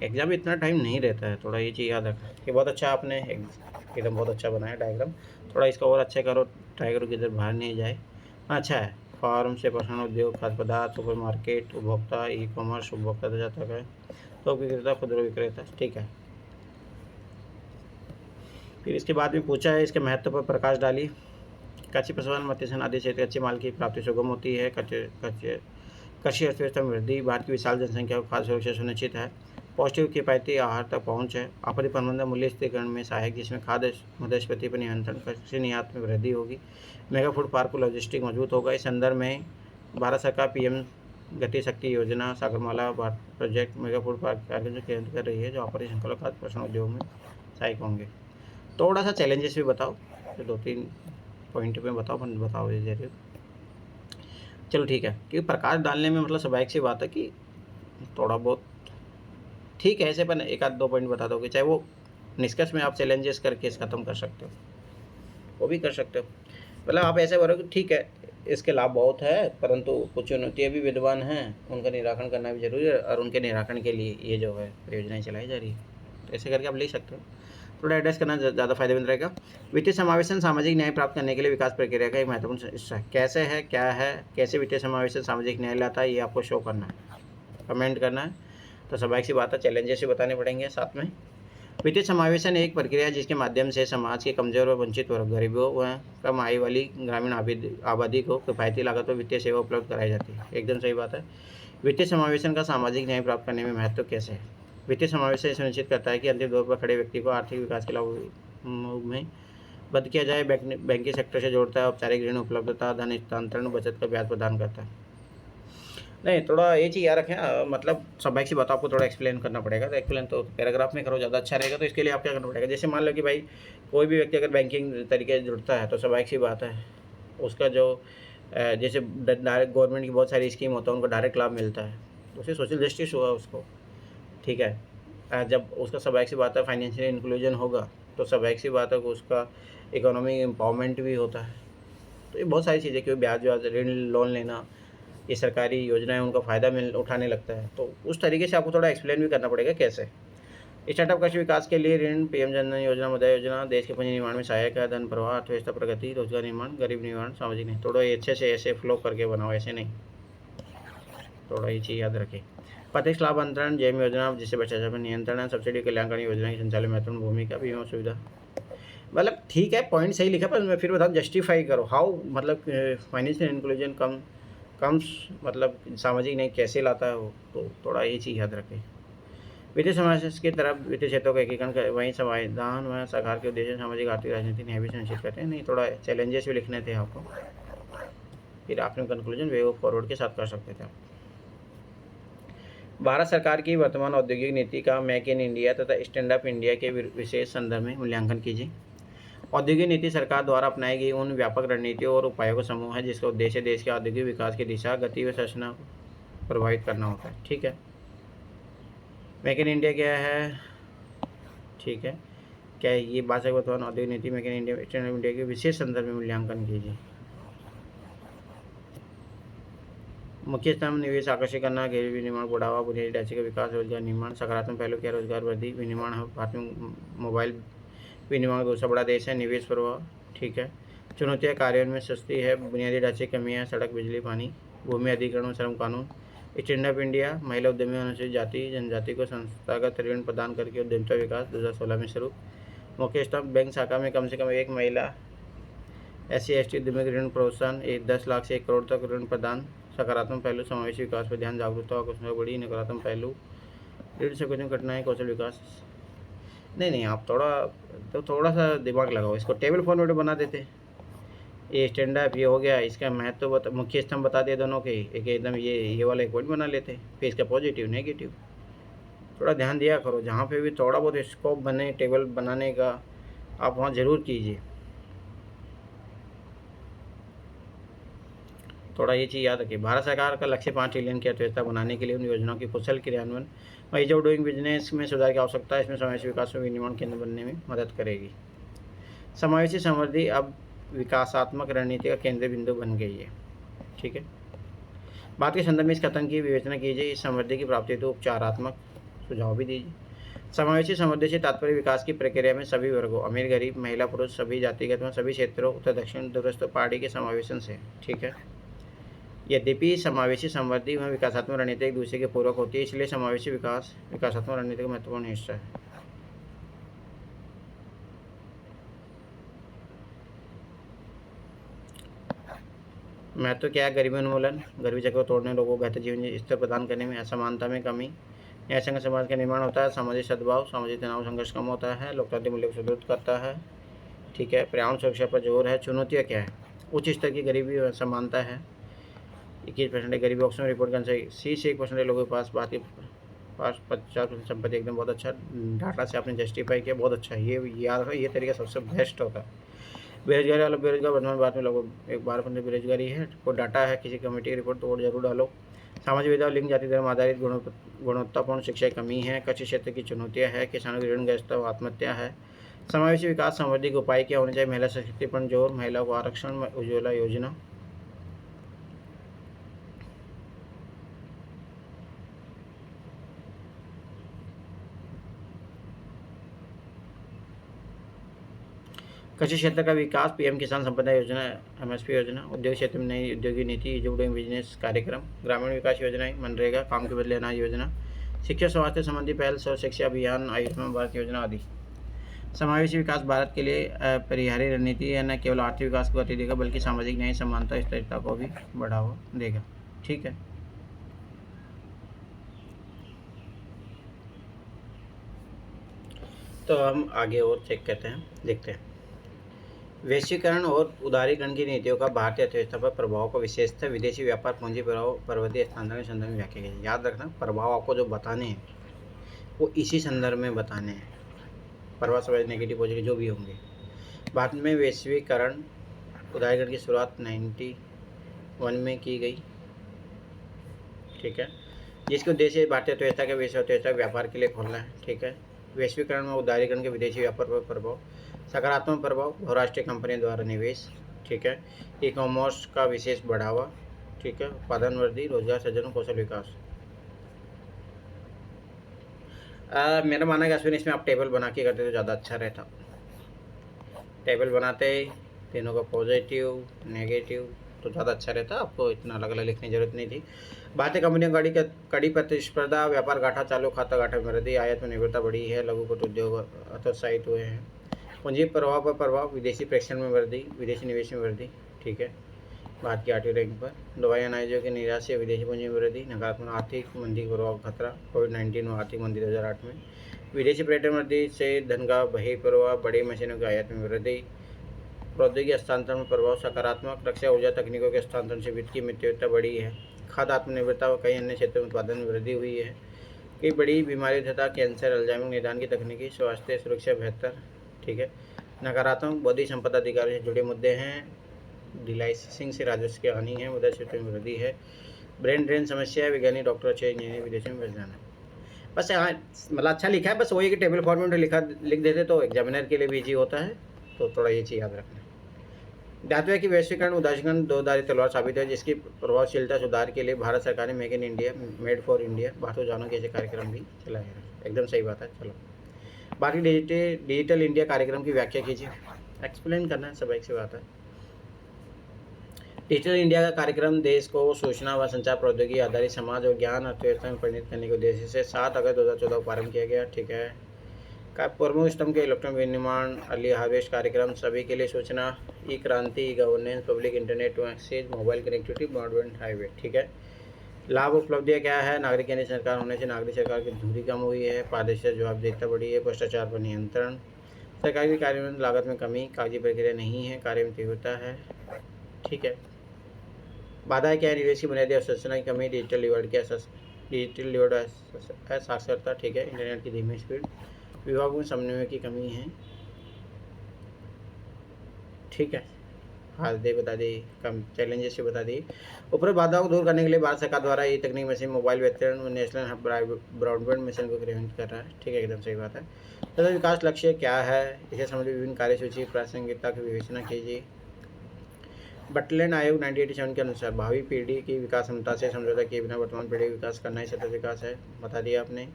एग्जाम में इतना टाइम नहीं रहता है, थोड़ा ये चीज़ याद रखना। कि बहुत अच्छा आपने एकदम बहुत अच्छा बनाया डायग्राम, थोड़ा इसका और अच्छा करो, ट्राई करो कि इधर बाहर नहीं जाए। अच्छा है। फार्म से प्रसंस्करण उद्योग, खाद्य पदार्थ, सुपर मार्केट, उपभोक्ता, ई कॉमर्स, उपभोक्ता तक जाता है, तो विक्रेता, खुदरा विक्रेता। ठीक है। फिर इसके बाद में पूछा है इसके महत्व पर प्रकाश डाली। कृषि प्रसंस्करण मत्स्य आदि क्षेत्र कच्चे माल की प्राप्ति सुगम होती है। कृषि अर्थव्यवस्था में वृद्धि, भारत की विशाल जनसंख्या को खाद्य सुरक्षा सुनिश्चित है। पौष्टिक किफायती आहार तक पहुँच है। आपत्ति प्रबंधन मूल्य स्थिरीकरण में सहायक, जिसमें खाद्य मुद्रास्फीति पर नियंत्रण, कृषि निर्यात में वृद्धि होगी। मेगा फूड पार्क को लॉजिस्टिक मजबूत होगा। इस संदर्भ में भारत सरकार PM गति शक्ति योजना, Sagarmala project, mega food park कार्यक्रम केंद्र कर रही है, जो आपूर्ति श्रृंखला खाद्य प्रसंस्करण उद्योग में सहायक होंगे। थोड़ा सा चैलेंजेस भी बताओ, तो 2-3 पॉइंट में बताओ, बताओ ये जरूर। चलो ठीक है, क्योंकि प्रकाश डालने में मतलब स्वाभाविक सी बात है कि थोड़ा बहुत ठीक है, ऐसे पर 1-2 पॉइंट बता दोगे, चाहे वो निष्कर्ष में आप चैलेंजेस करके इस ख़त्म कर सकते हो, वो भी कर सकते हो। मतलब आप ऐसे बोलो कि ठीक है इसके लाभ बहुत है, परंतु कुछ चुनौतियाँ भी विद्यमान हैं, उनका निराकरण करना भी जरूरी है, और उनके निराकरण के लिए ये जो है परियोजनाएँ चलाई जा रही है। तो ऐसे करके आप लिख सकते हो। थोड़ा एड्रेस करना ज़्यादा फायदेमंद रहेगा। वित्तीय समावेशन सामाजिक न्याय प्राप्त करने के लिए विकास प्रक्रिया का एक महत्वपूर्ण हिस्सा है। कैसे है, क्या है, कैसे वित्तीय समावेशन सामाजिक न्याय लाता है, ये आपको शो करना है, कमेंट करना है। तो स्वाभाविक सी बात है, चैलेंजेस भी बताने पड़ेंगे साथ में। वित्तीय समावेशन एक प्रक्रिया है जिसके माध्यम से समाज के कमजोर व वंचित वर्ग, गरीबों व कम आय वाली ग्रामीण आबादी को किफायती लागत पर वित्तीय सेवा उपलब्ध कराई जाती है। एकदम सही बात है। वित्तीय समावेशन का सामाजिक न्याय प्राप्त करने में महत्व कैसे है? वित्तीय समावेशन सुनिश्चित करता है कि अंतिम दौर पर खड़े व्यक्ति को आर्थिक विकास के लाभ में बंद किया जाए। बैंकिंग सेक्टर से जोड़ता है, औपचारिक ऋण उपलब्धता, धन हस्तांतरण, बचत का ब्याज प्रदान करता है। नहीं, थोड़ा ये चीज़ याद रखें, मतलब स्वाभाविक सी बात आपको थोड़ा एक्सप्लेन करना पड़ेगा। तो एक्सप्लेन तो पैराग्राफ में करो, ज़्यादा अच्छा रहेगा। तो इसके लिए आप क्या करना पड़ेगा, जैसे मान लो कि भाई कोई भी व्यक्ति अगर बैंकिंग तरीके से जुड़ता है, तो स्वाभाविक सी बात है उसका जो जैसे डायरेक्ट गवर्नमेंट की बहुत सारी स्कीम होता है, उनको डायरेक्ट लाभ मिलता है, तो उससे सोशल जस्टिस हुआ उसको। ठीक है। जब उसका स्वाभाविक सी बात है फाइनेंशियल इंक्लूजन होगा, तो स्वाभाविक सी बात है कि उसका इकोनॉमिक एम्पावरमेंट भी होता है। तो ये बहुत सारी चीज़ें, कि ब्याज ऋण लोन लेना, ये सरकारी योजनाएं उनका फ़ायदा मिल उठाने लगता है, तो उस तरीके से आपको थोड़ा एक्सप्लेन भी करना पड़ेगा कैसे। स्टार्टअप कृषि विकास के लिए ऋण, पीएम जन धन योजना, मुद्रा योजना देश के पूंजी निर्माण में सहायक है, धन प्रवाह, अर्थव्यवस्था प्रगति, रोजगार निर्माण, गरीब निवारण, सामाजिक नहीं। थोड़ा ये अच्छे से ऐसे फ्लो करके बनाओ, ऐसे नहीं, थोड़ा ये चीज़ याद रखें। प्रत्यक्ष लाभ अंतरण, जैम योजना जिससे भ्रष्टाचार पर नियंत्रण है, सब्सिडी कल्याणकारी योजना की संचालन महत्वपूर्ण भूमिका, बीमा सुविधा। मतलब ठीक है, पॉइंट सही लिखा, पर मैं फिर बताऊँ जस्टिफाई करो हाउ, मतलब फाइनेंशियल इंक्लूजन कम्स, मतलब सामाजिक न्याय कैसे लाता है वो, तो थोड़ा ये चीज़ याद रखें। वित्तीय समावेश की तरफ वित्तीय क्षेत्रों का एकीकरण कर, वहीं संविधान व सरकार के उद्देश्य सामाजिक आर्थिक राजनीतिक न्याय भी सुनिश्चित करते हैं। नहीं, थोड़ा चैलेंजेस भी लिखने थे आपको, फिर आपने कंक्लूजन वे फॉरवर्ड के साथ कर सकते थे आप। भारत सरकार की वर्तमान औद्योगिक नीति का मेक इन इंडिया तथा स्टैंड अप इंडिया के विशेष संदर्भ में मूल्यांकन कीजिए। औद्योगिक नीति सरकार द्वारा अपनाई गई उन व्यापक रणनीतियों और उपायों का समूह है जिसका उद्देश्य देश के औद्योगिक विकास की दिशा, गति व संरचना को प्रभावित करना होता है। ठीक है, मेक इन इंडिया क्या है, ठीक है, क्या है ये बात वर्तमान औद्योगिक नीति make in India stand up India के विशेष संदर्भ में मूल्यांकन कीजिए। मुख्य स्तंभ निवेश आकर्षित करना, गरीबी विनिर्माण बढ़ावा, बुनियादी ढांचे का विकास, रोजगार निर्माण, सकारात्मक पहलू क्या, रोजगार वृद्धि, विनिर्माण है, भारत में मोबाइल विनिर्माण का दूसरा बड़ा देश है, निवेश प्रवाह। ठीक है, चुनौतियाँ कार्यान्वयन में सस्ती है, बुनियादी ढांचे कमियाँ, सड़क, बिजली, पानी, भूमि अधिग्रहण और श्रम कानून। स्टैंड अप इंडिया, महिला उद्यमी, अनुसूचित जाति जनजाति को संस्थागत ऋण प्रदान करके उद्यमिता विकास 2016 में शुरू। मुख्य स्तंभ बैंक शाखा में कम से कम एक महिला, SC ST उद्यमी ऋण प्रोत्साहन, 10 लाख से 1 करोड़ तक ऋण प्रदान। सकारात्मक पहलू समावेशी विकास पर ध्यान, जागरूकता और कुशलता बढ़ी। नकारात्मक पहलू ऋण से कुछ घटनाएं, कौशल विकास। नहीं, आप थोड़ा सा दिमाग लगाओ, इसको टेबल फॉर्मेट बना देते। ये स्टैंड अप ये हो गया, इसका महत्व बता, मुख्य स्तंभ बता दिए दोनों के, एक एकदम ये वाला एक पॉइंट बना लेते, फिर इसका पॉजिटिव नेगेटिव। थोड़ा ध्यान दिया करो, जहाँ पे भी थोड़ा बहुत स्कोप बने टेबल बनाने का, आप वहाँ ज़रूर कीजिए। थोड़ा ये चीज़ याद रखिए। भारत सरकार का लक्ष्य 5 ट्रिलियन की अर्थव्यवस्था बनाने के लिए उन योजनाओं की कुशल क्रियान्वयन और ईज ऑफ डूइंग बिजनेस में सुधार की आवश्यकता है। इसमें समावेशी विकास और विनिर्माण केंद्र बनने में मदद करेगी। समावेशी समृद्धि अब विकासात्मक रणनीति का केंद्र बिंदु बन गई है। ठीक है, बात के संदर्भ में इस कथन की विवेचना कीजिए, इस समृद्धि की प्राप्ति हेतु उपचारात्मक सुझाव भी दीजिए। समावेशी समृद्धि से तात्पर्य विकास की प्रक्रिया में सभी वर्गों, अमीर गरीब, महिला पुरुष, सभी जातिगत व सभी क्षेत्रों, उत्तर दक्षिण दूरस्थ पहाड़ी के समावेशन से। ठीक है, यद्यपि समावेशी समृद्धि व विकासात्मक रणनीति एक दूसरे के पूरक होती है, इसलिए समावेशी विकास विकासात्मक रणनीति का महत्वपूर्ण हिस्सा है। महत्व क्या है, गरीबी उन्मूलन, गरीबी चक्र को तोड़ने, लोगों को बेहतर जीवन स्तर प्रदान करने में, असमानता में कमी, न्यायसंगत समाज का निर्माण होता है, सामाजिक सद्भाव, सामाजिक तनाव संघर्ष कम होता है, लोकतांत्रिक मूल्य को सुदृढ़ करता है। ठीक है, पर्यावरण सुरक्षा पर जोर है। चुनौतियाँ क्या है, उच्च स्तर की गरीबी और असमानता है, 21% गरीबी। ऑक्सफोर्ड रिपोर्ट के अनुसार 1% लोगों के पास 50% संपत्ति। एकदम बहुत अच्छा डाटा से आपने जस्टिफाई किया, बहुत अच्छा, ये याद है, ये तरीका सबसे बेस्ट होता है। बेरोजगारी वालों, बेरोजगार वर्तमान भारत में लगभग 12% बेरोजगारी है। कोई डाटा है किसी कमेटी की रिपोर्ट तो और जरूर डालो। सामाजिक भेदभाव, लिंग, जाति, धर्म आधारित गुणवत्तापूर्ण शिक्षा की कमी है। कृषि क्षेत्र की चुनौतियाँ है, किसानों की ऋणग्रस्तता व आत्महत्या है। समावेशी विकास समृद्धि के उपाय क्या होने चाहिए, महिला सशक्तिकरण जोर, महिलाओं को आरक्षण, उज्ज्वला योजना। कृषि क्षेत्र का विकास, पीएम किसान संपदा योजना, MSP योजना। उद्योग क्षेत्र में नई औद्योगिक नीति, ईज ऑफ डूइंग बिजनेस कार्यक्रम। ग्रामीण विकास योजनाएं, मनरेगा, काम के बदले अनाज योजना। शिक्षा स्वास्थ्य संबंधी पहल, सर्व शिक्षा अभियान, आयुष्मान भारत योजना आदि। समावेशी विकास भारत के लिए परिहारी रणनीति है, न केवल आर्थिक विकास को गति देगा बल्कि सामाजिक न्याय, समानता, स्थिरता को भी बढ़ावा देगा। ठीक है, तो हम आगे और चेक करते हैं, देखते हैं। वैश्वीकरण और उदारीकरण की नीतियों का भारतीय अर्थव्यवस्था पर प्रभाव को विशेषतः विदेशी व्यापार, पूंजी प्रभाव, पर्वतीय स्थानांतरण के संदर्भ में व्याख्या की। याद रखना, प्रभाव आपको जो बताने हैं वो इसी संदर्भ में बताने हैं। प्रभाव समझ, नेगेटिव पॉजिटिव जो भी होंगे। भारत में वैश्वीकरण उदारीकरण की शुरुआत 91 में की गई। ठीक है, जिसके उद्देश्य भारतीय अर्थव्यवस्था के विश्व अर्थव्यवस्था व्यापार के लिए खोलना है। ठीक है, वैश्वीकरण में उदारीकरण के विदेशी व्यापार पर प्रभाव, सकारात्मक प्रभाव, बहुराष्ट्रीय कंपनियों द्वारा निवेश। ठीक है, ई कॉमर्स का विशेष बढ़ावा, ठीक है, उत्पादन वृद्धि, रोजगार सृजन, कौशल विकास। मेरा मानना है कि अश्विन इसमें आप टेबल बना के करते तो ज़्यादा अच्छा रहता। टेबल बनाते तीनों का पॉजिटिव नेगेटिव तो ज़्यादा अच्छा रहता, आपको इतना अलग अलग लिखने की जरूरत नहीं थी। भारतीय कंपनियों कड़ी प्रतिस्पर्धा, व्यापार घाटा, चालू खाता घाटा में वृद्धि, आयात में निर्भरता बढ़ी है, लघु कुटीर उद्योग हतोत्साहित हुए हैं। पूंजी प्रभाव पर प्रभाव, विदेशी प्रेक्षण में वृद्धि, विदेशी निवेश में वृद्धि। ठीक है, भारत की 8वीं रैंक पर। दवाई अनाजों की निराश से विदेशी पूंजी में वृद्धि, नकारात्मक आर्थिक मंदी का प्रभाव खतरा, कोविड-19 और आर्थिक मंदी 2008 में। विदेशी पर्यटन वृद्धि से धन का बहिर्प्रवाह, बड़ी मशीनों की आयात में वृद्धि, प्रौद्योगिकी हस्तांतरण में प्रभाव सकारात्मक, रक्षा ऊर्जा तकनीकों के हस्तांतरण से वित्त की मित्रता बढ़ी है, खाद्य आत्मनिर्भरता व कई अन्य क्षेत्रों में उत्पादन में वृद्धि हुई है। कई बड़ी बीमारी तथा कैंसर, अल्जाइमर निदान की तकनीकी, स्वास्थ्य सुरक्षा बेहतर। ठीक है, नकारात्मक बौद्धिक संपदा अधिकारों से जुड़े मुद्दे हैं, डिलाइसिंग से राजस्व की हानि है, मुद्रा क्षेत्र में वृद्धि है, ब्रेन ड्रेन समस्या है, वैज्ञानिक डॉक्टर अच्छे इंजीनियर विदेशों में भेज जाना। बस यहाँ मतलब अच्छा लिखा है, बस वही कि टेबल फॉर्मेट में लिख देते तो एग्जामिनर के लिए भी ईजी होता है, तो थोड़ा ये चीज़ याद रखना। ध्यान है कि वैश्वीकरण उदासीकरण दो धारी तलवार साबित है, जिसकी प्रभावशीलता सुधार के लिए भारत सरकार ने make in India, made for India, Bharat जानो के ऐसे कार्यक्रम भी चलाए हैं। एकदम सही बात है। चलो बाकी डिजिटल इंडिया कार्यक्रम की व्याख्या कीजिए। एक्सप्लेन करना है, सब एक सी बात है। डिजिटल इंडिया का कार्यक्रम देश को सूचना व संचार प्रौद्योगिकी आधारित समाज और ज्ञान अर्थव्यवस्था में परिणत करने के उद्देश्य से 7 अगस्त 2014 को आरम्भ किया गया। ठीक है, का प्रमुख स्तंभ के इलेक्ट्रॉनिक विनिर्माण, अर्ली हार्वेस्ट कार्यक्रम, सभी के लिए सूचना, e Kranti, e governance, public internet to access, mobile connectivity, broadband highway. ठीक है, लाभ उपलब्धियाँ क्या है? नागरिक केंद्रीय सरकार होने से नागरिक सरकार की धुरी कम हुई है, पारदर्शिता जवाबदेहिता बढ़ी है, भ्रष्टाचार पर नियंत्रण, सरकारी कार्य में लागत में कमी, कागजी प्रक्रिया नहीं है, कार्य में तीव्रता है। ठीक है, बाधाएं क्या है? निवेश की बुनियादी अवसंरचना की कमी, डिजिटल डिवाइड साक्षरता। ठीक है, इंटरनेट की धीमी स्पीड, विभागों में समन्वय की कमी है। ठीक है, हाँ दे बता दी, कम चैलेंजेस भी बता दी। ऊपर बाधाओं को दूर करने के लिए भारत सरकार द्वारा ये तकनीक मशीन, मोबाइल वितरण, नेशनल ब्रॉडबैंड मिशन को क्रियान्वित कर रहा है। ठीक है, एकदम सही बात है। तथा विकास लक्ष्य क्या है, इसे संबंधित विभिन्न कार्यसूची प्रासंगिकता की विवेचना कीजिए। बटलैंड आयोग 1987 के अनुसार भावी पीढ़ी की विकास क्षमता से समझौता किए बिना वर्तमान पीढ़ी विकास करना ही सतत विकास है, बता दिया आपने।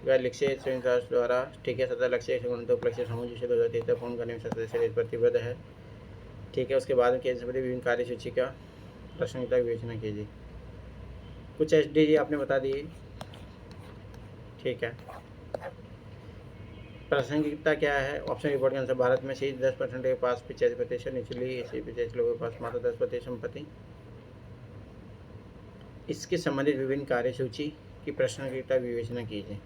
लक्ष्य संयुक्त राष्ट्र द्वारा। ठीक है, सतत लक्ष्य उपलक्ष्य समूह जिसे 2030 तक पूर्ण करने में सदस्य देश प्रतिबद्ध है। ठीक है, उसके बाद में केंद्र संबंधी विभिन्न कार्यसूची का प्रासंगिकता की विवेचना कीजिए। कुछ SDG आपने बता दिए। ठीक है, प्रासंगिकता क्या है? ऑप्शन रिपोर्ट के अनुसार भारत में से 10% के पास 85%, निचली 85% लोगों के पास मात्र 10% संपत्ति। इसके संबंधित विभिन्न कार्यसूची की प्रासंगिकता विवेचना कीजिए।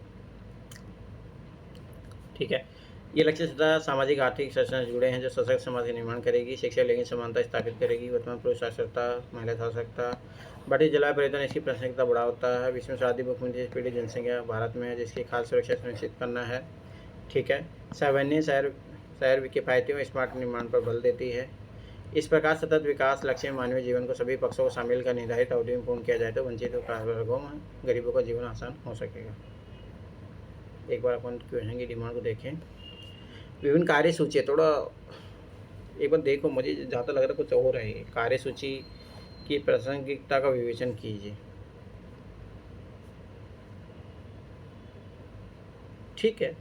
ठीक है, ये लक्ष्य सदा सामाजिक आर्थिक संरचना से जुड़े हैं, जो सशक्त समाज का निर्माण करेगी, शिक्षा लिंग समानता स्थापित करेगी, वर्तमान पुरुष साक्षरता, महिला साक्षरता, बढ़ती जलवायु परिवर्तन इसकी प्रासंगिकता बढ़ाता है, विश्व में सर्वाधिक भूखमरी पीड़ित जनसंख्या भारत में है, जिसकी खाद्य सुरक्षा सुनिश्चित करना है। ठीक है, सर्वन्य शहर किफ़ायती और स्मार्ट निर्माण पर बल देती है। इस प्रकार सतत विकास लक्ष्य में मानवीय जीवन को सभी पक्षों को शामिल कर निर्धारित अवधि में पूर्ण किया जाए तो वंचित वर्गों में गरीबों का जीवन आसान हो सकेगा। एक बार अपन क्वेश्चन की डिमांड को देखें। विभिन्न कार्यसूची, थोड़ा एक बार देखो, मुझे जहाँ तक लग रहा है कुछ और है। कार्यसूची की प्रासंगिकता का विवेचन कीजिए। ठीक है,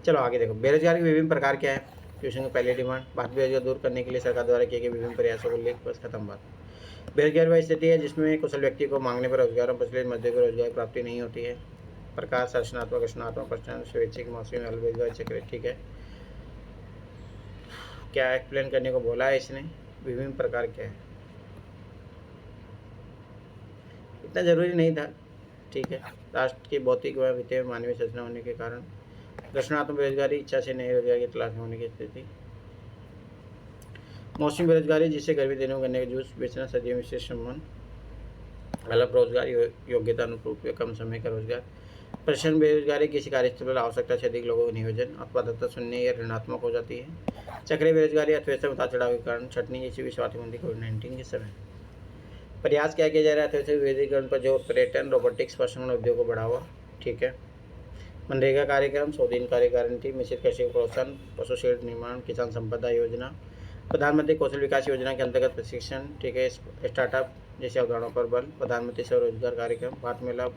चलो आगे देखो। बेरोजगारी के विभिन्न प्रकार क्या है? क्वेश्चन की पहली डिमांड, भारत बेरोजगार दूर करने के लिए सरकार द्वारा किए गए विभिन्न प्रयासों को उल्लेख, बस खत्म बात। बेरोजगारी वह स्थिति है जिसमें कुशल व्यक्ति को मांगने पर रोजगार और प्रचलित मजदूर को रोजगार प्राप्ति नहीं होती है। प्रकार संरचनात्मक, रचनात्मक, प्रश्न, स्वैच्छिक, मौसमी, अलबेरोजगार चक्र। ठीक है, क्या एक्सप्लेन करने को बोला है इसने? विभिन्न प्रकार क्या है, इतना जरूरी नहीं था। ठीक है, राष्ट्र की भौतिक व वित्तीय मानवीय संरचना होने के कारण, रचनात्मक बेरोजगारी, इच्छा से नए रोजगार की तलाश में होने की स्थिति। मौसमी बेरोजगारी, जिससे गर्मी दिनों गन्ने के जूस बेचना, सदियों विशेष संबंध। अल्प रोजगार, योग्यता अनुरूप कम समय का रोजगार। प्रश्न बेरोजगारी, किसी कार्यस्थल पर आवश्यकता से अधिक लोगों का नियोजन, उत्पादकता शून्य या ऋणात्मक हो जाती है। चक्रीय बेरोजगारी, अर्थव्यवस्था में उतार चढ़ाव के कारण, छटनी जैसी विश्वासी मंदी कोविड-19 के समय। प्रयास क्या किया जा रहा है? अर्थव्यवस्था विविधीकरण पर जो पर्यटन, रोबोटिक्स, प्रसारण उद्योग को बढ़ावा। ठीक है, मनरेगा कार्यक्रम, 100 दिन कार्य गारंटी, मिश्रित कृषि प्रोत्साहन, पशु शेड निर्माण, किसान संपदा योजना, प्रधानमंत्री कौशल विकास योजना के अंतर्गत प्रशिक्षण, ठीक है, स्टार्टअप जैसे अवधारणाओं पर बल, प्रधानमंत्री स्वरोजगार कार्यक्रम, भारत में लाभ,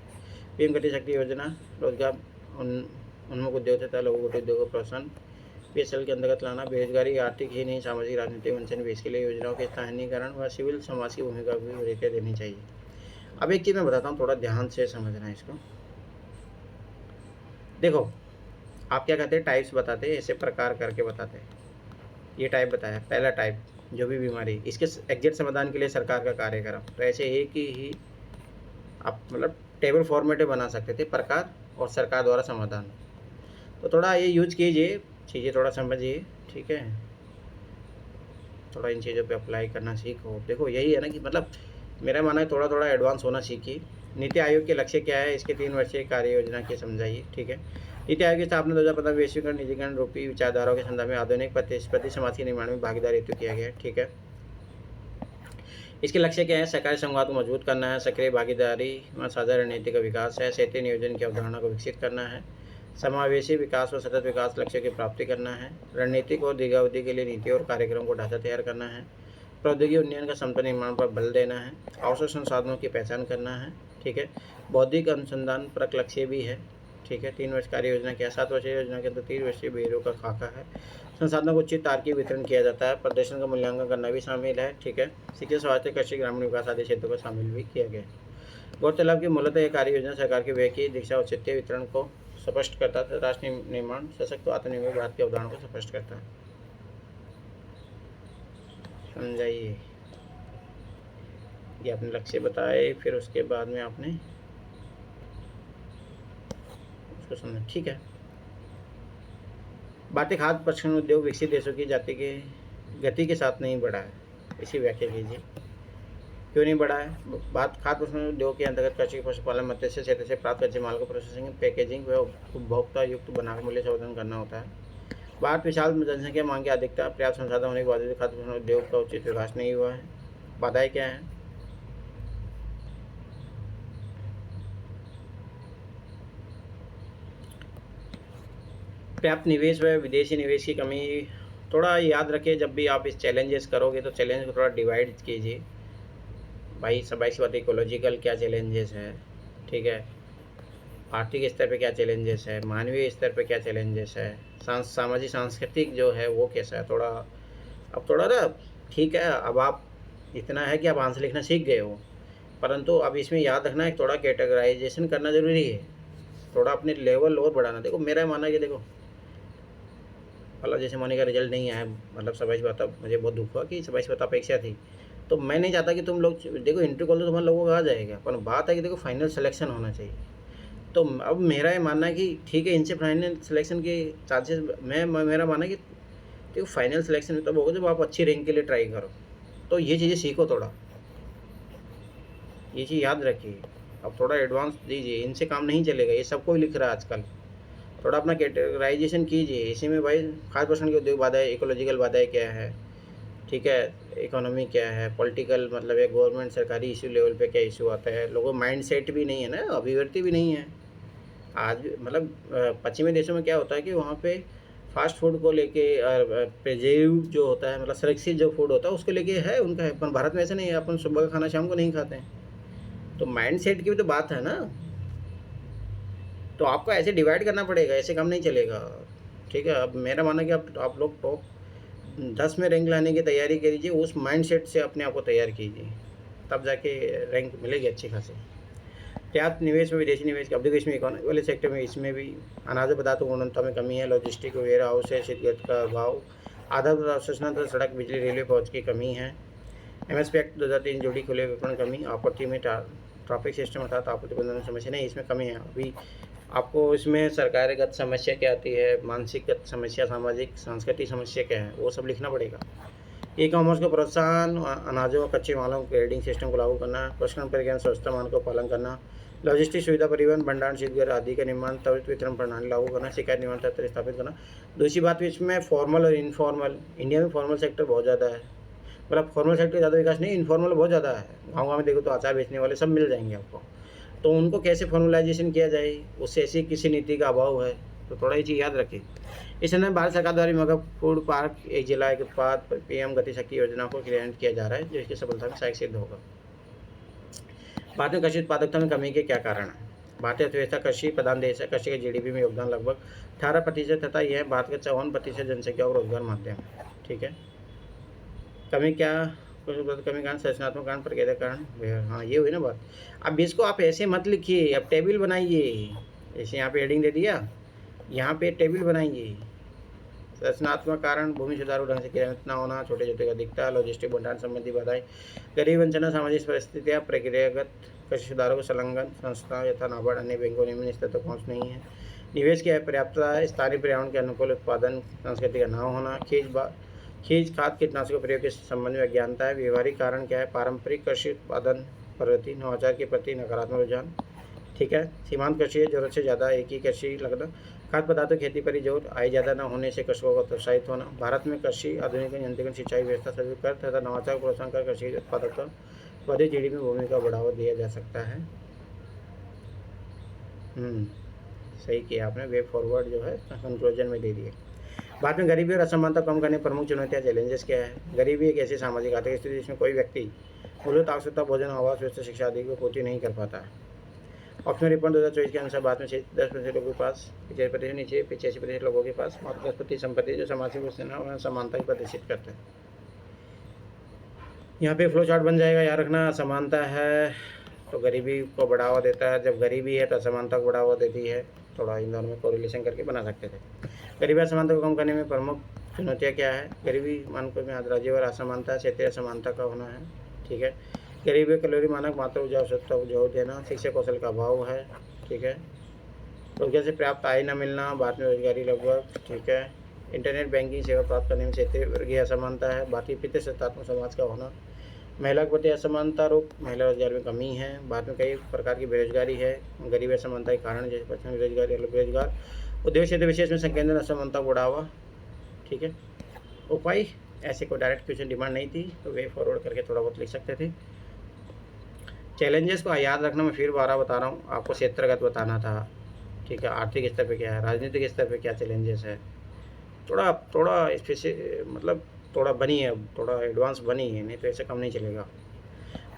पीएम गति शक्ति योजना, रोजगार उन्मुख उद्योग तथा लघु कुटीर उद्योग को प्रोत्साहन, पीएसएल के अंतर्गत लाना, बेरोजगारी आर्थिक ही नहीं सामाजिक राजनीतिक वंचन भी, इसके लिए योजनाओं के स्थानीयकरण व सिविल समाज की भूमिका भी रेखा देनी चाहिए। अब एक चीज़ मैं बताता हूँ, थोड़ा ध्यान से समझना है इसको। देखो, आप क्या कहते हैं, टाइप्स बताते हैं, ऐसे प्रकार करके बताते हैं। ये टाइप बताया, पहला टाइप जो भी बीमारी, इसके एग्जैक्ट समाधान के लिए सरकार का कार्यक्रम। तो ऐसे एक ही आप मतलब टेबल फॉर्मेट में बना सकते थे, प्रकार और सरकार द्वारा समाधान। तो थोड़ा ये यूज कीजिए, चीज़ें थोड़ा समझिए, ठीक है, थोड़ा इन चीज़ों पे अप्लाई करना सीखो। देखो यही है ना कि मतलब मेरा मानना है थोड़ा थोड़ा एडवांस होना सीखिए। नीति आयोग के लक्ष्य क्या है, इसके 3 वर्षीय कार्य योजना के समझाइए, ठीक है। नीति आयोग की स्थापना 2015 वैश्वीकरण निजीकरण रूपी विचारधाराओं के संदर्भ में आधुनिक प्रतिस्पर्धी समाज के निर्माण में भागीदारी हेतु किया गया है, ठीक है। इसके लक्ष्य क्या है, सरकारी संवाद को मजबूत करना है, सक्रिय भागीदारी व साझा रणनीति का विकास है, क्षेत्रीय नियोजन की अवधारणा को विकसित करना है, समावेशी विकास व सतत विकास लक्ष्य की प्राप्ति करना है, रणनीतिक और दीर्घावधि के लिए नीति और कार्यक्रम को ढांचा तैयार करना है, प्रौद्योगिकी उन्नयन का समता निर्माण पर बल देना है, आवश्यक संसाधनों की पहचान करना है, ठीक है। बौद्धिक अनुसंधान परक लक्ष्य भी है, ठीक है। 3 वर्ष कार्य योजना क्या है, 7 वर्षीय योजना के अंदर 3 वर्षीय बेरों का खाका है। संसाधनों को उचित तार्किक वितरण किया जाता है, प्रदर्शन का मूल्यांकन करना भी शामिल है, ठीक है। शिक्षा, स्वास्थ्य, कृषि, ग्रामीण विकास आदि क्षेत्रों को शामिल भी किया गया है। गौरतलब की मूलतः यह कार्य योजना सरकार के व्यय की दिशा और क्षेत्रीय वितरण को स्पष्ट करता है, राष्ट्र निर्माण सशक्त आत्मनिर्भर भारत की अवधारणा को स्पष्ट करता है। समझाइए, ये आपने लक्ष्य बताए, फिर उसके बाद में आपने उसको समझा, ठीक है। भारतीय खाद्य प्रसंस्करण उद्योग विकसित देशों की जाति के गति के साथ नहीं बढ़ा है, इसी व्याख्या कीजिए। क्यों नहीं बढ़ा है? बात खाद्य प्रसंस्करण उद्योग के अंतर्गत कृषि, पशुपालन, मत्स्य क्षेत्र से प्राप्त कच्चे माल को प्रोसेसिंग, पैकेजिंग व उपभोक्ता युक्त बनाकर मूल्य संवर्धन करना होता है। भारत विशाल जनसंख्या, मांग की अधिकता, पर्याप्त संसाधन होने के बावजूद खाद्य प्रसंस्करण उद्योग का उचित विकास नहीं हुआ है। बाधाएं क्या हैं? पर्याप्त निवेश व विदेशी निवेश की कमी। थोड़ा याद रखिए, जब भी आप इस चैलेंजेस करोगे तो चैलेंज को थोड़ा डिवाइड कीजिए। भाई सबाई सी बात, इकोलॉजिकल क्या चैलेंजेस है, ठीक है, आर्थिक स्तर पे क्या चैलेंजेस है, मानवीय स्तर पे क्या चैलेंजेस है, सामाजिक सांस्कृतिक जो है वो कैसा है। थोड़ा अब थोड़ा ना, ठीक है, अब आप इतना है कि आप आंसर लिखना सीख गए हो, परंतु अब इसमें याद रखना है, थोड़ा कैटेगराइजेशन करना ज़रूरी है, थोड़ा अपने लेवल और बढ़ाना। देखो मेरा मानना है कि देखो मतलब जैसे मनी का रिजल्ट नहीं आया, मतलब सबाइश बात, मुझे बहुत दुख हुआ कि सबाइश बात अपेक्षा थी, तो मैं नहीं चाहता कि तुम लोग देखो इंटरव्यू कॉल तो तुम्हारे लोगों का आ जाएगा, पर बात है कि देखो फाइनल सिलेक्शन होना चाहिए। तो अब मेरा ये मानना है कि ठीक है, इनसे फाइनल सिलेक्शन के चांसेस, मेरा मानना है कि देखो फाइनल सिलेक्शन में तब होगा जब आप अच्छी रैंक के लिए ट्राई करो। तो ये चीज़ें सीखो, थोड़ा ये चीज़ याद रखिए। अब थोड़ा एडवांस दीजिए, इनसे काम नहीं चलेगा, ये सबको लिख रहा है आजकल। थोड़ा अपना कैटेगराइजेशन कीजिए, इसी में भाई खाद्य प्रसंस्करण की उद्योग बाधाएं, इकोलॉजिकल बाधाएं क्या है, ठीक है, इकोनॉमी क्या है, पॉलिटिकल मतलब है गवर्नमेंट सरकारी इशू लेवल पे क्या इशू आता है, लोगों माइंड सेट भी नहीं है ना, अभिव्यक्ति भी नहीं है आज। मतलब पश्चिमी देशों में क्या होता है कि वहाँ पे फास्ट फूड को लेके प्रिजर्व जो होता है, मतलब सुरक्षित जो फूड होता है उसको लेके है उनका है, पर भारत में ऐसा नहीं है, अपन सुबह का खाना शाम को नहीं खाते हैं। तो माइंड सेट की भी तो बात है ना, तो आपको ऐसे डिवाइड करना पड़ेगा, ऐसे काम नहीं चलेगा, ठीक है। अब मेरा मानना है कि आप लोग टॉप 10 में रैंक लाने की तैयारी कीजिए, उस माइंडसेट से अपने आप को तैयार कीजिए, तब जाके रैंक मिलेगी अच्छी खासी। पर्याप्त निवेश में विदेशी निवेश, अब देखो इसमें इकोनॉमी वाले सेक्टर में इसमें भी अनाज पदार्थों की गुणवत्ता में कमी है, लॉजिस्टिक वेयर हाउस है, शीतगृह का अभाव, आधारभूत अवसंरचना तथा सड़क, बिजली, रेलवे पहुँच की कमी है। MSP एक्ट 2003 जोड़ी खुले विपणन कमी, आपूर्ति में ट्रैफिक सिस्टम अर्थात आपूर्ति प्रबंधन समस्या नहीं, इसमें कमी है। अभी आपको इसमें सरकारगत समस्या क्या आती है, मानसिकगत समस्या, सामाजिक सांस्कृतिक समस्या क्या है, वो सब लिखना पड़ेगा। ई कॉमर्स को प्रोत्साहन, अनाजों और कच्चे मालों के ग्रेडिंग सिस्टम को लागू करना, प्रसंस्करण प्रक्रिया में स्वच्छता मानक का पालन करना, लॉजिस्टिक सुविधा, परिवहन, भंडारण, शीतगृह आदि का निर्माण, त्वरित वितरण प्रणाली लागू करना, शिकायत निवारण तंत्र स्थापित करना। दूसरी बात इसमें फॉर्मल और इनफॉर्मल, इंडिया में फॉर्मल सेक्टर बहुत ज़्यादा है, मतलब फॉर्मल सेक्टर ज़्यादा विकास नहीं, इनफॉर्मल बहुत ज़्यादा है। गाँव में देखो तो अचार बेचने वाले सब मिल जाएंगे आपको, तो उनको कैसे फॉर्मलाइजेशन किया जाए, उससे ऐसी किसी नीति का अभाव है, तो थोड़ा ये चीज़ याद रखें। इस संदर्भ में भारत सरकार द्वारा मगध फूड पार्क एक जिला एक उत्पाद पीएम गति शक्ति योजना को क्रियान्वित किया जा रहा है, जो इसकी सफलता में सहायक सिद्ध होगा। भारत में कृषि उत्पादकता में कमी के क्या कारण है? भारतीय अर्थव्यवस्था कृषि प्रधान देश है। कृषि के जीडीपी में योगदान लगभग 18% तथा यह भारत के 54% जनसंख्या और रोजगार माध्यम है। ठीक है, कमी क्या? कमी कारण, संरचनात्मक कारण, प्रक्रिया कारण। हाँ, ये हुई ना बात। अब इसको आप ऐसे मत लिखिए, अब टेबल बनाइए। जैसे यहाँ पे हेडिंग दे दिया, यहाँ पे टेबल बनाइए। रचनात्मक कारण, भूमि सुधार ढंग से क्रियान्वित न होना, छोटे छोटे अधिकता, लॉजिस्टिक भंडारण संबंधी बाधाएं, गरीब वंचना, सामाजिक परिस्थितियाँ, प्रक्रियागत कृषि सुधारों को संलग्न संस्था यथा नाबार्ड अन्य बैंकों निम्न स्तर तक पहुँच नहीं है। निवेश की अपर्याप्तता, स्थानीय पर्यावरण के अनुकूल उत्पादन संस्कृति का न होना, खींच खाद कीटनाशकों प्रयोग के संबंध में अज्ञानता है। व्यवहारिक कारण क्या है? पारंपरिक कृषि उत्पादन प्रवृत्ति, नवाचार के प्रति नकारात्मक रुझान। ठीक है, सीमांत कृषि है, जरूरत से ज़्यादा एक ही कृषि लगना, खाद्य पदार्थों की खेती पर ही जोर, आय ज़्यादा न होने से कृषकों को प्रोत्साहित होना। भारत में कृषि आधुनिक यंत्रीकरण, सिंचाई व्यवस्था सभी कर तथा नवाचार को प्रोत्साहन कर कृषि उत्पादकता बढ़े, जीडीपी में भूमि का बढ़ावा दिया जा सकता है। सही किया आपने, वे फॉरवर्ड जो है कंक्लूजन में दे दिए। बाद में गरीबी और असमानता कम करने प्रमुख चुनौतियाँ, चैलेंजेस क्या है? गरीबी एक ऐसी सामाजिक आर्थिक स्थिति जिसमें कोई व्यक्ति मूलभूत आवश्यकता भोजन, आवास, व्यवस्था, शिक्षा आदि को पूर्ति नहीं कर पाता है। ऑप्शन रिपोर्ट 2024 के अनुसार भारत में 10% लोगों के पास, 75% नीचे 85% लोगों के पास मात्र 10% संपत्ति जो सामाजिक समानता ही प्रदर्शित करते हैं। यहाँ पे फ्लो चार्ट बन जाएगा, याद रखना। असमानता है तो गरीबी को बढ़ावा देता है, जब गरीबी है तो असमानता को बढ़ावा देती है। थोड़ा इन दोनों में कोरिलेशन करके बना सकते थे। गरीबी असमानता को कम करने में प्रमुख चुनौतियाँ क्या है? गरीबी मानकों में राज्यवार असमानता, क्षेत्रीय असमानता का होना है। ठीक है, गरीबी कैलोरी मानक, मात्र ऊर्जा आवश्यकता को जोर देना, शिक्षा कौशल का अभाव है। ठीक है, रोजगार से पर्याप्त आय न मिलना, भारत में रोजगारी लगभग। ठीक है, इंटरनेट बैंकिंग सेवा प्राप्त करने में क्षेत्रीय वर्गीय असमानता है। भारतीय पितृ सत्तात्मक समाज का होना, महिला के प्रति असमानता रूप, महिला रोजगार में कमी है। भारत में कई प्रकार की बेरोजगारी है, गरीबी असमानता के कारण, जैसे पश्चिमी बेरोजगारी, अलग बेरोजगार, उद्योग क्षेत्र विशेष में संकेंद्रण असमानता को बढ़ावा। ठीक है, उपाय ऐसे कोई डायरेक्ट क्वेश्चन डिमांड नहीं थी, तो वे फॉरवर्ड करके थोड़ा बहुत लिख सकते थे। चैलेंजेस को याद रखना, मैं फिर 12 बता रहा हूँ आपको, क्षेत्रगत बताना था। ठीक है, आर्थिक स्तर पे क्या है, राजनीतिक स्तर पे क्या चैलेंजेस है, थोड़ा स्पेसिफिक, मतलब थोड़ा बनी है, थोड़ा एडवांस बनी है, नहीं तो ऐसे कम नहीं चलेगा।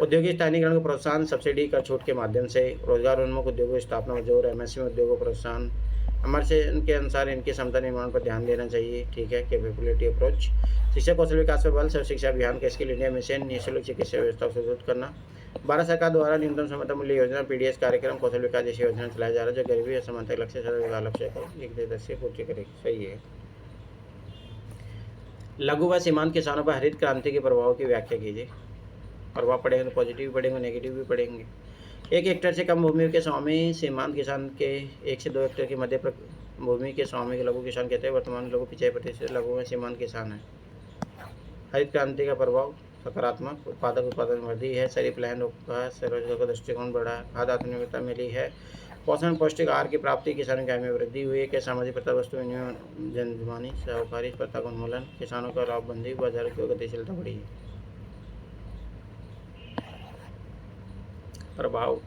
औद्योगिक स्थानीयकरण को प्रोत्साहन, सब्सिडी कर छूट के माध्यम से, रोजगार उन्मुख उद्योगों की स्थापना में जोर, एमएसएमई उद्योगों को प्रोत्साहन, हमारे से इनके अनुसार इनकी क्षमता निर्माण पर ध्यान देना चाहिए। ठीक है, कैपेबिलिटी अप्रोच, शिक्षा कौशल विकास पर बल, सर्व शिक्षा अभियान का स्किल इंडिया मिशन, निःशुल्क चिकित्सा व्यवस्था को सुदृढ़ करना, भारत सरकार द्वारा न्यूनतम समर्थन मूल्य योजना, पीडीएस कार्यक्रम, कौशल विकास जैसी योजना चलाया जा रहा है, जो गरीबी असमानता के लक्ष्य को एक दृष्टि से पूर्ति करेगी। सही है। लघु व सीमांत किसानों पर हरित क्रांति के प्रभाव की व्याख्या कीजिए। प्रभाव पड़ेंगे तो पॉजिटिव भी पड़ेंगे, नेगेटिव भी पड़ेंगे। 1 हेक्टेयर से कम भूमि के स्वामी सीमांत किसान के 1 से 2 हेक्टेयर की मध्य भूमि के स्वामी के लघु किसान कहते हैं। वर्तमान में लगभग 95% लघु में सीमांत किसान है। हरित क्रांति का प्रभाव सकारात्मक, उत्पादन में वृद्धि है, शहरी प्लान रोका, स्वरोजगार का दृष्टिकोण बढ़ा, खाद्य आत्मनिर्भरता मिली है, पोषण पौष्टिक आहार की प्राप्ति, किसानों की आय में वृद्धि हुई है कि सामाजिक प्रथा वस्तु विनिमय, जनजमानी, साहूकारी प्रथा का उन्मूलन, किसानों का लाभबंदी, बाजार की गतिशीलता बढ़ी है। प्रभाव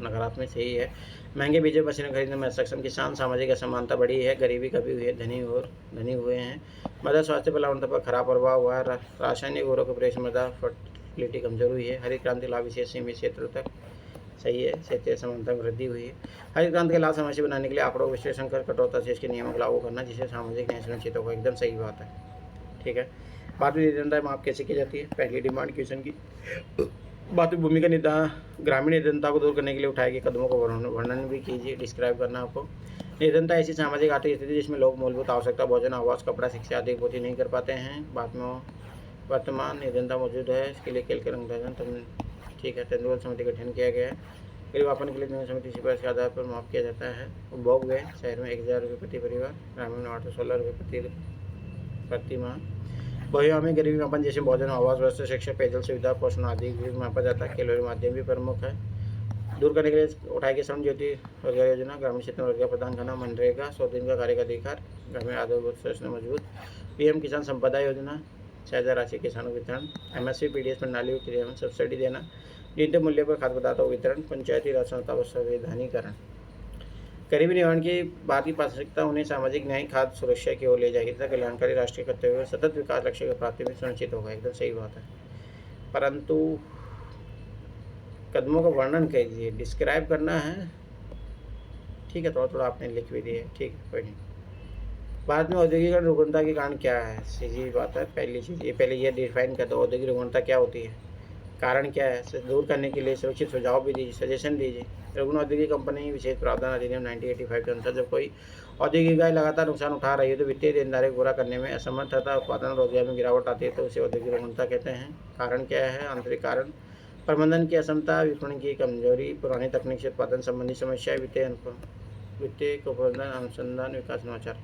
नकारात्मक सही है। महंगे बीज मशीनें खरीदने में सक्षम किसान, सामाजिक असमानता बढ़ी है, गरीबी कभी हुई है, धनी हुए हैं, मृदा स्वास्थ्य पर लाभता पर खराब प्रभाव हुआ है, रासायनिक उर्वरक का प्रयोग से मृदा फर्टिलिटी कमजोर हुई है, हरित क्रांति लाभ विशेष सीमित क्षेत्रों तक। सही है, क्षेत्रीय समानता में वृद्धि हुई है। हरित क्रांति के लाभ समझ बनाने के लिए आंकड़ों विश्लेषण कर कठोरता से इसके नियमों को लागू करना, जिससे सामाजिक न्याय सुनिश्चित होगा। एकदम सही बात है। ठीक है, बाद में निर्धनता माप कैसे की जाती है? पहली डिमांड क्वेश्चन की बात में भूमिका ग्रामीण निर्धनता को दूर करने के लिए उठाए गए कदमों को वर्णन भी कीजिए, डिस्क्राइब करना आपको। निर्धनता ऐसी सामाजिक आर्थिक स्थिति जिसमें लोग मूलभूत आवश्यकता भोजन, आवास, कपड़ा, शिक्षा आदि पूर्ति नहीं कर पाते हैं। बाद में वर्तमान निर्धनता मौजूद है, इसके लिए ठीक है, तेंदुलकर समिति का गठन किया गया है। गरीब आपन के लिए समिति सिफारिश के आधार पर माफ किया जाता है। उपभोग व्यय शहर में 1000 रुपये प्रति परिवार, ग्रामीण में 816 रुपये प्रति माह। बहुआयामी गरीबी मापन जैसे भोजन, आवास, व्यवस्था, शिक्षा, पेयजल सुविधा, पोषण आदि भी मापा जाता है। कैलोरी माध्यम भी प्रमुख है। दूर करने के लिए उठाई गई श्रम ज्योति रोजगार योजना, ग्रामीण क्षेत्र में रोजगार प्रदान करना, मनरेगा 100 दिन का कार्य का अधिकार, ग्रामीण आधारभूत संरचना मजबूत, पीएम किसान संपदा योजना, 6000 राशि किसानों को वितरण, एमएसपी पीडीएस प्रणाली क्रियान्वयन, सब्सिडी देना, न्यूनतम मूल्य पर खाद्य पदार्थों वितरण, पंचायती राज संस्था व संवैधानिकरण। गरीबी निवारण की बात की प्राथमिकता उन्हें सामाजिक न्याय, खाद्य सुरक्षा की ओर ले जाएगी तथा कल्याणकारी राष्ट्रीय कर्तव्य और सतत विकास लक्ष्य की प्राप्ति में सुनिश्चित होगा। एकदम सही बात है। परंतु कदमों का वर्णन कीजिए, डिस्क्राइब करना है। ठीक है, थोड़ा थोड़ा आपने लिख भी दिया, ठीक है, कोई नहीं। भारत में औद्योगिक रुग्णता के कारण क्या है? सीधी बात है, पहली चीज़ पहले ये डिफाइन कर दो, औद्योगिक रुग्णता क्या होती है, कारण क्या है, इसे दूर करने के लिए सुरक्षित सुझाव भी दीजिए, सजेशन दीजिए। रुग्ण औद्योगिक कंपनी विशेष प्रावधान अधिनियम 1985 के अनुसार जब कोई औद्योगिक इकाई लगातार नुकसान उठा रही है तो वित्तीय देनदारी को पूरा करने में असमर्थ तथा उत्पादन और रोजगार में गिरावट आती है तो उसे औद्योगिक रुग्णता कहते हैं। कारण क्या है? आंतरिक कारण प्रबंधन की असमता, विपणन की कमजोरी, पुरानी तकनीक से उत्पादन संबंधी समस्या, वित्तीय प्रबंधन, अनुसंधान, विकास, नवाचार।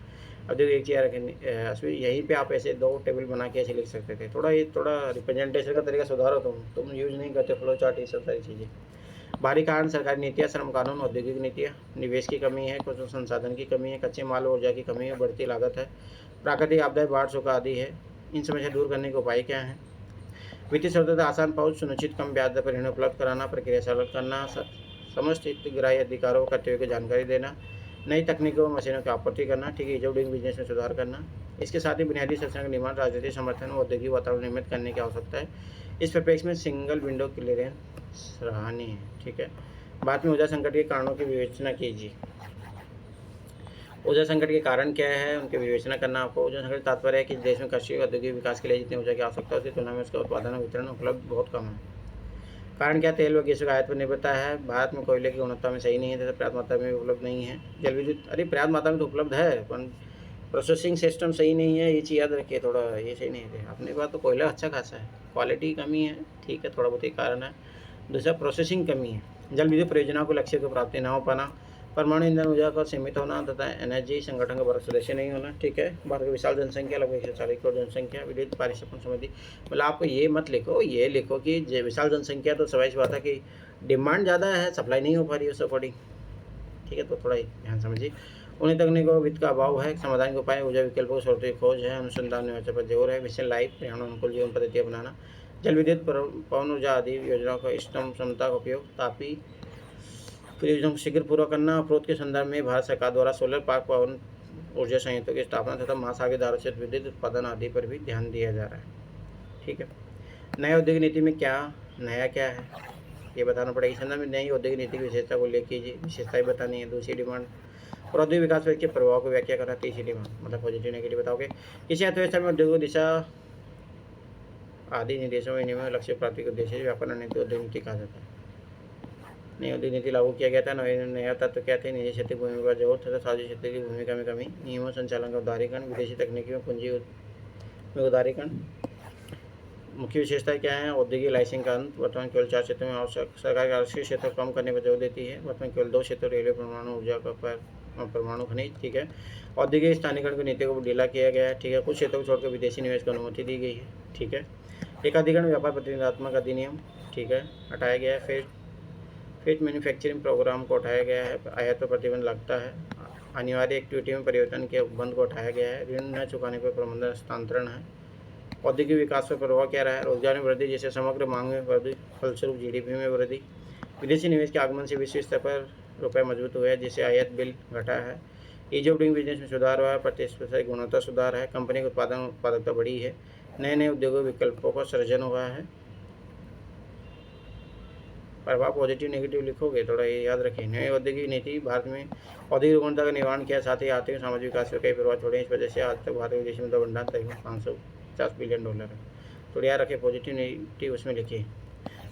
अब देखो एक चीज़ रखें, यहीं पे आप ऐसे 2 टेबल बना के ऐसे लिख सकते थे। थोड़ा रिप्रेजेंटेशन का तरीका सुधारो, तुम यूज़ नहीं करते फ्लो चार्ट, ये सब सारी चीज़ें। बाहरी कारण सरकारी नीतियाँ, श्रम कानून, औद्योगिक नीतियाँ, निवेश की कमी है, कुछ संसाधन की कमी है, कच्चे माल और ऊर्जा की कमी है, बढ़ती लागत है, प्राकृतिक आपदाएं, बाढ़, सूखा आदि है। इन समस्या दूर करने के उपाय क्या हैं? वित्तीय स्रोतों आसान पहुँच सुनिश्चित, कम ब्याज दर पर ऋण उपलब्ध कराना, प्रक्रिया सरल करना, समस्त हितग्राही अधिकारों कर्तव्य की जानकारी देना, नई तकनीकों और मशीनों की आपूर्ति करना, ठीक है, ईज ऑफ डूइंग बिजनेस में सुधार करना। इसके साथ ही बुनियादी संरचना का निर्माण, राजनीतिक समर्थन और औद्योगिक वातावरण निर्मित करने की आवश्यकता है। इस परिप्रेक्ष्य में सिंगल विंडो क्लियरेंस सराहनीय है। ठीक है, बाद में ऊर्जा संकट के कारणों की विवेचना कीजिए। ऊर्जा संकट के कारण क्या है, उनकी विवेचना करना आपको। ऊर्जा संकट तात्पर्य है कि देश में कृषि और औद्योगिक विकास के लिए जितनी ऊर्जा की आवश्यकता है उसकी तुलना में उसका उत्पादन और वितरण उपलब्ध बहुत कम है। कारण क्या? तेल व गैसों का आयात पर निर्भरता है। भारत में कोयले की गुणवत्ता में सही नहीं है तथा पर्याप्त मात्रा में उपलब्ध नहीं है। जल विद्युत, अरे पर्याप्त मात्रा में तो उपलब्ध है, पर प्रोसेसिंग सिस्टम सही नहीं है, ये चीज़ याद रखिए। थोड़ा ये सही नहीं है अपने पास, तो कोयला अच्छा खासा है, क्वालिटी कमी है, ठीक है, थोड़ा बहुत ही कारण है। दूसरा प्रोसेसिंग कमी है। जल विद्युत परियोजनाओं को लक्ष्य को प्राप्ति न हो पाना, परमाणु ईंधन ऊर्जा का सीमित होना तथा एनर्जी संगठन का भारत सदस्य नहीं होना। ठीक है, भारत की विशाल जनसंख्या, लगभग 140 करोड़ जनसंख्या, विद्युत पारिश्रमण संबंधी, मतलब आपको ये मत लिखो, ये लिखो कि विशाल जनसंख्या, तो स्वाभाविक बात है कि डिमांड ज़्यादा है, सप्लाई नहीं हो पा रही है उस अकॉर्डिंग। ठीक है, तो थोड़ा ध्यान समझिए। उन्हीं तकनीकों वित्त का अभाव है, समाधान के उपाय, ऊर्जा विकल्पों की स्रोतों की खोज है, अनुसंधान नवाचार पर जोर है, मिशन लाइफ, पर्यावरण अनुकूल जीवन पद्धति अपनाना, जल विद्युत, पवन ऊर्जा आदि योजनाओं का इष्टतम क्षमता का उपयोग, तापी परियोजनाओं को शीघ्र पूरा करना। अवरोध के संदर्भ में भारत सरकार द्वारा सोलर पार्क, पवन ऊर्जा संयंत्रों की स्थापना तथा महासागर धारा से विद्युत उत्पादन आदि पर भी ध्यान दिया जा रहा है। ठीक है, नई औद्योगिक नीति में क्या नया क्या है ये बताना पड़ेगा। इस संदर्भ में नई औद्योगिक नीति की विशेषता को उल्लेख कीजिए, विशेषताएं बतानी है। दूसरी डिमांड, औद्योगिक विकास पर इसके प्रभाव को व्याख्या करना। तीसरी डिमांड, मतलब पॉजिटिव नेगेटिव बताओगे। किसी अर्थव्यवस्था में उद्योग दिशा आदि निर्देशों में नियमों लक्ष्य प्राप्ति के उद्देश्य से व्यापार नीति औद्योगिक नीति कहा जाता है। नई औद्योगिक नीति लागू किया गया था। नया तत्व क्या थे? निजी क्षेत्र की भूमि का जोर तथा सार्वजनिक क्षेत्र की भूमिका में कमी, नियमों संचालन का उदारीकरण, विदेशी तकनीकी में पूंजी में उदारीकरण। मुख्य विशेषताएं क्या है? औद्योगिक लाइसेंस का अंत, वर्तमान केवल 4 क्षेत्रों में आवश्यक, सरकार राष्ट्रीय क्षेत्र कम करने पर जोर देती है, वर्तमान केवल 2 क्षेत्रों, रेलवे, परमाणु ऊर्जा का परमाणु खनिज। ठीक है, औद्योगिक स्थानीयकरण की नीति को ढीला किया गया है। ठीक है, कुछ क्षेत्रों को छोड़कर विदेशी निवेश को अनुमति दी गई है। ठीक है, एकाधिकरण व्यापार प्रतिनिधात्मक अधिनियम, ठीक है, हटाया गया है। फिट मैन्युफैक्चरिंग प्रोग्राम को हटाया गया है। आयात पर प्रतिबंध लगता है। अनिवार्य एक्टिविटी में परिवर्तन के उपबंध को हटाया गया है। ऋण न चुकाने पर प्रबंधन हस्तांतरण है। औद्योगिक विकास पर प्रभाव क्या रहा है? रोजगार में वृद्धि, जैसे समग्र मांग में वृद्धि, फलस्वरूप जीडीपी में वृद्धि। विदेशी निवेश के आगमन से विश्व स्तर पर रुपये मजबूत हुए हैं, जिससे आयात बिल घटा है। ईज ऑफ डूइंग बिजनेस में सुधार हुआ है। प्रतिस्पर्धा गुणवत्ता सुधार है। कंपनी की उत्पादकता बढ़ी है। नए नए उद्योगों विकल्पों का सृजन हुआ है। प्रभाव पॉजिटिव नेगेटिव लिखोगे, थोड़ा ये याद रखें। नई औद्योगिक नीति, भारत में औद्योगिक गुणवत्ता का निर्माण किया, साथ ही आर्थिक और सामाजिक विकास पर कई प्रभाव छोड़े। इस वजह से आज तक भारत के विदेशी मुद्रा भंडार तकरीबन $550 बिलियन है। तो याद रखें, पॉजिटिव नेगेटिव उसमें लिखिए।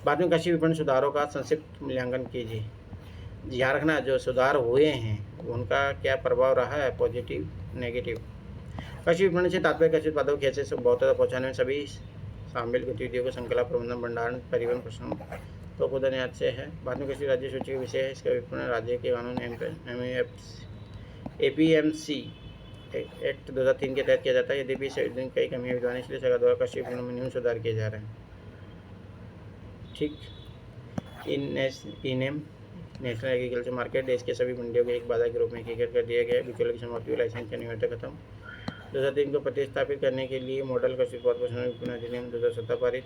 बाद में कृषि विपणन सुधारों का संक्षिप्त मूल्यांकन कीजिए। याद रखना, जो सुधार हुए हैं उनका क्या प्रभाव रहा है, पॉजिटिव नेगेटिव। कृषि विपणन से तात्पर्य कृषि उत्पादों को कैसे उपभोक्ता तक पहुँचाने में सभी शामिल गतिविधियों को संकलन, प्रबंधन, भंडारण, परिवहन, प्रश्नों तो खुद याद से है। बाद में कृषि राज्य सूची का विषय है। इसका विपणन राज्य के कानून APMC एक्ट 2003 के तहत किया जाता है। यद्यपि इस कई कमियां विद्यमान है, इसलिए सरकार द्वारा कृषि विपणन में न्यून सुधार किए जा रहे हैं। ठीक, इनेम नेशनल एग्रीकल्चर मार्केट, देश के सभी मंडियों के एक बाजार के रूप में एकीकृत कर दिया गया है। बिचौलियों की समाप्ति हुई, लाइसेंस की अनिवार्यता खत्म। 2003 को प्रतिस्थापित करने के लिए मॉडल कृषि उत्पाद विपणन अधिनियम 2017 पारित।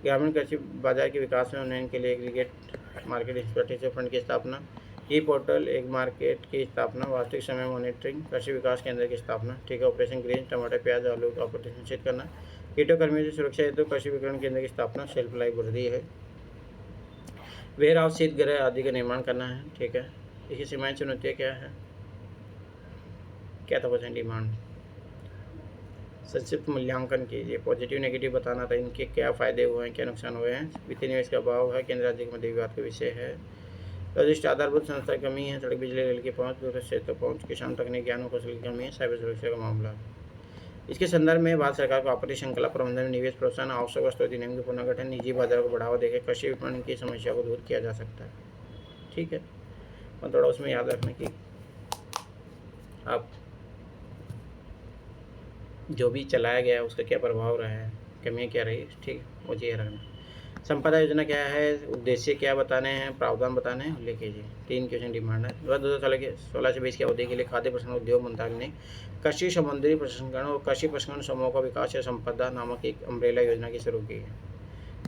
ग्रामीण कृषि बाजार के विकास में उन्नयन के लिए एग्रीगेट मार्केट एक्सपर्टीज फंड की स्थापना। ई पोर्टल एक मार्केट की स्थापना, वास्तविक समय मॉनिटरिंग, कृषि विकास केंद्र की स्थापना, ठीक है। ऑपरेशन ग्रीन, टमाटर प्याज आलू का आपूर्ति सुनिश्चित करना, कीटों कर्मियों की सुरक्षा हेतु कृषि विपणन केंद्र की स्थापना, शेल्फ लाइफ वृद्धि है। वेयर हाउस शीत गृह आदि का निर्माण करना है, ठीक है। इसकी सीमाएं चुनौतियाँ क्या है, क्या था क्वेश्चन डिमांड, संक्षिप्त मूल्यांकन कीजिए, पॉजिटिव नेगेटिव बताना था, इनके क्या फ़ायदे हुए हैं, क्या नुकसान हुए हैं, वित्तीय निवेश का अभाव है, केंद्र राज्य के मध्य विवाद का विषय है, रजिस्टर आधारभूत संस्था की कमी है, सड़क बिजली रेल की पहुँच, दूर क्षेत्र तक पहुँच, किसान तकनीक ज्ञान और कौशल की कमी है, साइबर सुरक्षा का मामला। इसके संदर्भ में भारत सरकार को आपत्ति श्रृंखला प्रबंधन में निवेश प्रोत्साहन, आवश्यक वस्तु अधिनियम के पुनर्गठन, निजी बाजारों को बढ़ावा देकर कृषि विपणन की समस्या को दूर किया जा सकता है, ठीक है। और थोड़ा उसमें याद रखना कि आप जो भी चलाया गया है उसका क्या प्रभाव रहा है, कमियाँ क्या रही, ठीक है, मुझे ये रखना। संपदा योजना क्या है, उद्देश्य क्या बताने हैं, प्रावधान बताने हैं, उल्लेख कीजिए। 3 क्वेश्चन डिमांड है। 2016 से 20 की अवधि के लिए खाद्य प्रसंस्करण उद्योग मंत्रालय ने कृषि समुद्री प्रसंस्करण और कृषि प्रसंस्करण समूहों का विकास या संपदा नामक एक अम्ब्रेला योजना की शुरू की है।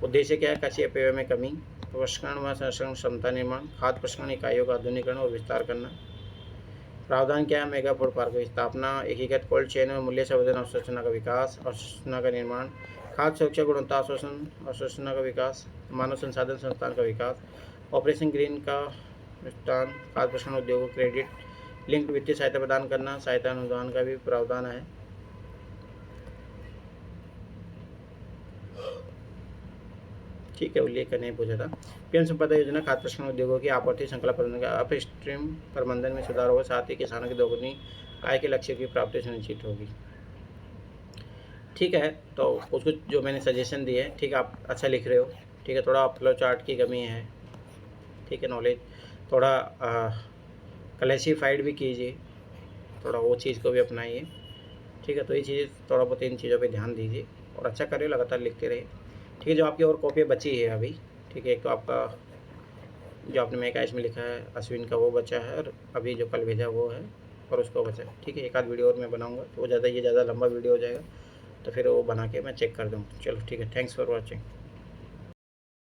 उद्देश्य क्या है, कृषि अपव्यय में कमी, प्रसंस्करण व संरक्षण क्षमता निर्माण, खाद्य प्रसंस्करण इकाइयों का आधुनिकीकरण और विस्तार करना। प्रावधान क्या है, मेगा फूड पार्क की स्थापना, एकीकृत कोल्ड चेन और मूल्य संवर्धन अवसंरचना का विकास, अवसंरचना का निर्माण, खाद्य सुरक्षा गुणवत्ता अवसंरचना का विकास, मानव संसाधन संस्थान का विकास, ऑपरेशन ग्रीन का विस्तार, खाद्य प्रसंस्करण उद्योगों क्रेडिट लिंक्ड वित्तीय सहायता प्रदान करना, सहायता अनुदान का भी प्रावधान है, ठीक है। उल्लेख नहीं पूछा था। पीएम संपदा योजना खाद्य प्रसंस्करण उद्योगों की आपूर्ति श्रृंखला प्रबंधन का अपस्ट्रीम प्रबंधन में सुधार होगा, साथ ही किसानों की दोगुनी आय के लक्ष्य की प्राप्ति सुनिश्चित होगी, ठीक है। तो कुछ कुछ जो मैंने सजेशन दिए, ठीक है, आप अच्छा लिख रहे हो, ठीक है। थोड़ा फ्लो चार्ट की कमी है, ठीक है, नॉलेज थोड़ा क्लासिफाइड भी कीजिए, थोड़ा वो चीज़ को भी अपनाइए, ठीक है। तो ये चीज़ थोड़ा बहुत इन चीज़ों पे ध्यान दीजिए और अच्छा करिए, लगातार लिखते रहिए, ठीक है। जो आपकी और कॉपियाँ बची है अभी, ठीक है, एक तो आपका जो आपने मैं इसमें लिखा है अश्विन का वो बचा है, और अभी जो कल भेजा वो है और उसको बचा है, ठीक है। एक आध वीडियो और मैं बनाऊँगा तो वो ज़्यादा लंबा वीडियो हो जाएगा, तो फिर वो बना के मैं चेक कर दूँ। चलो ठीक है, थैंक्स फॉर वॉचिंग।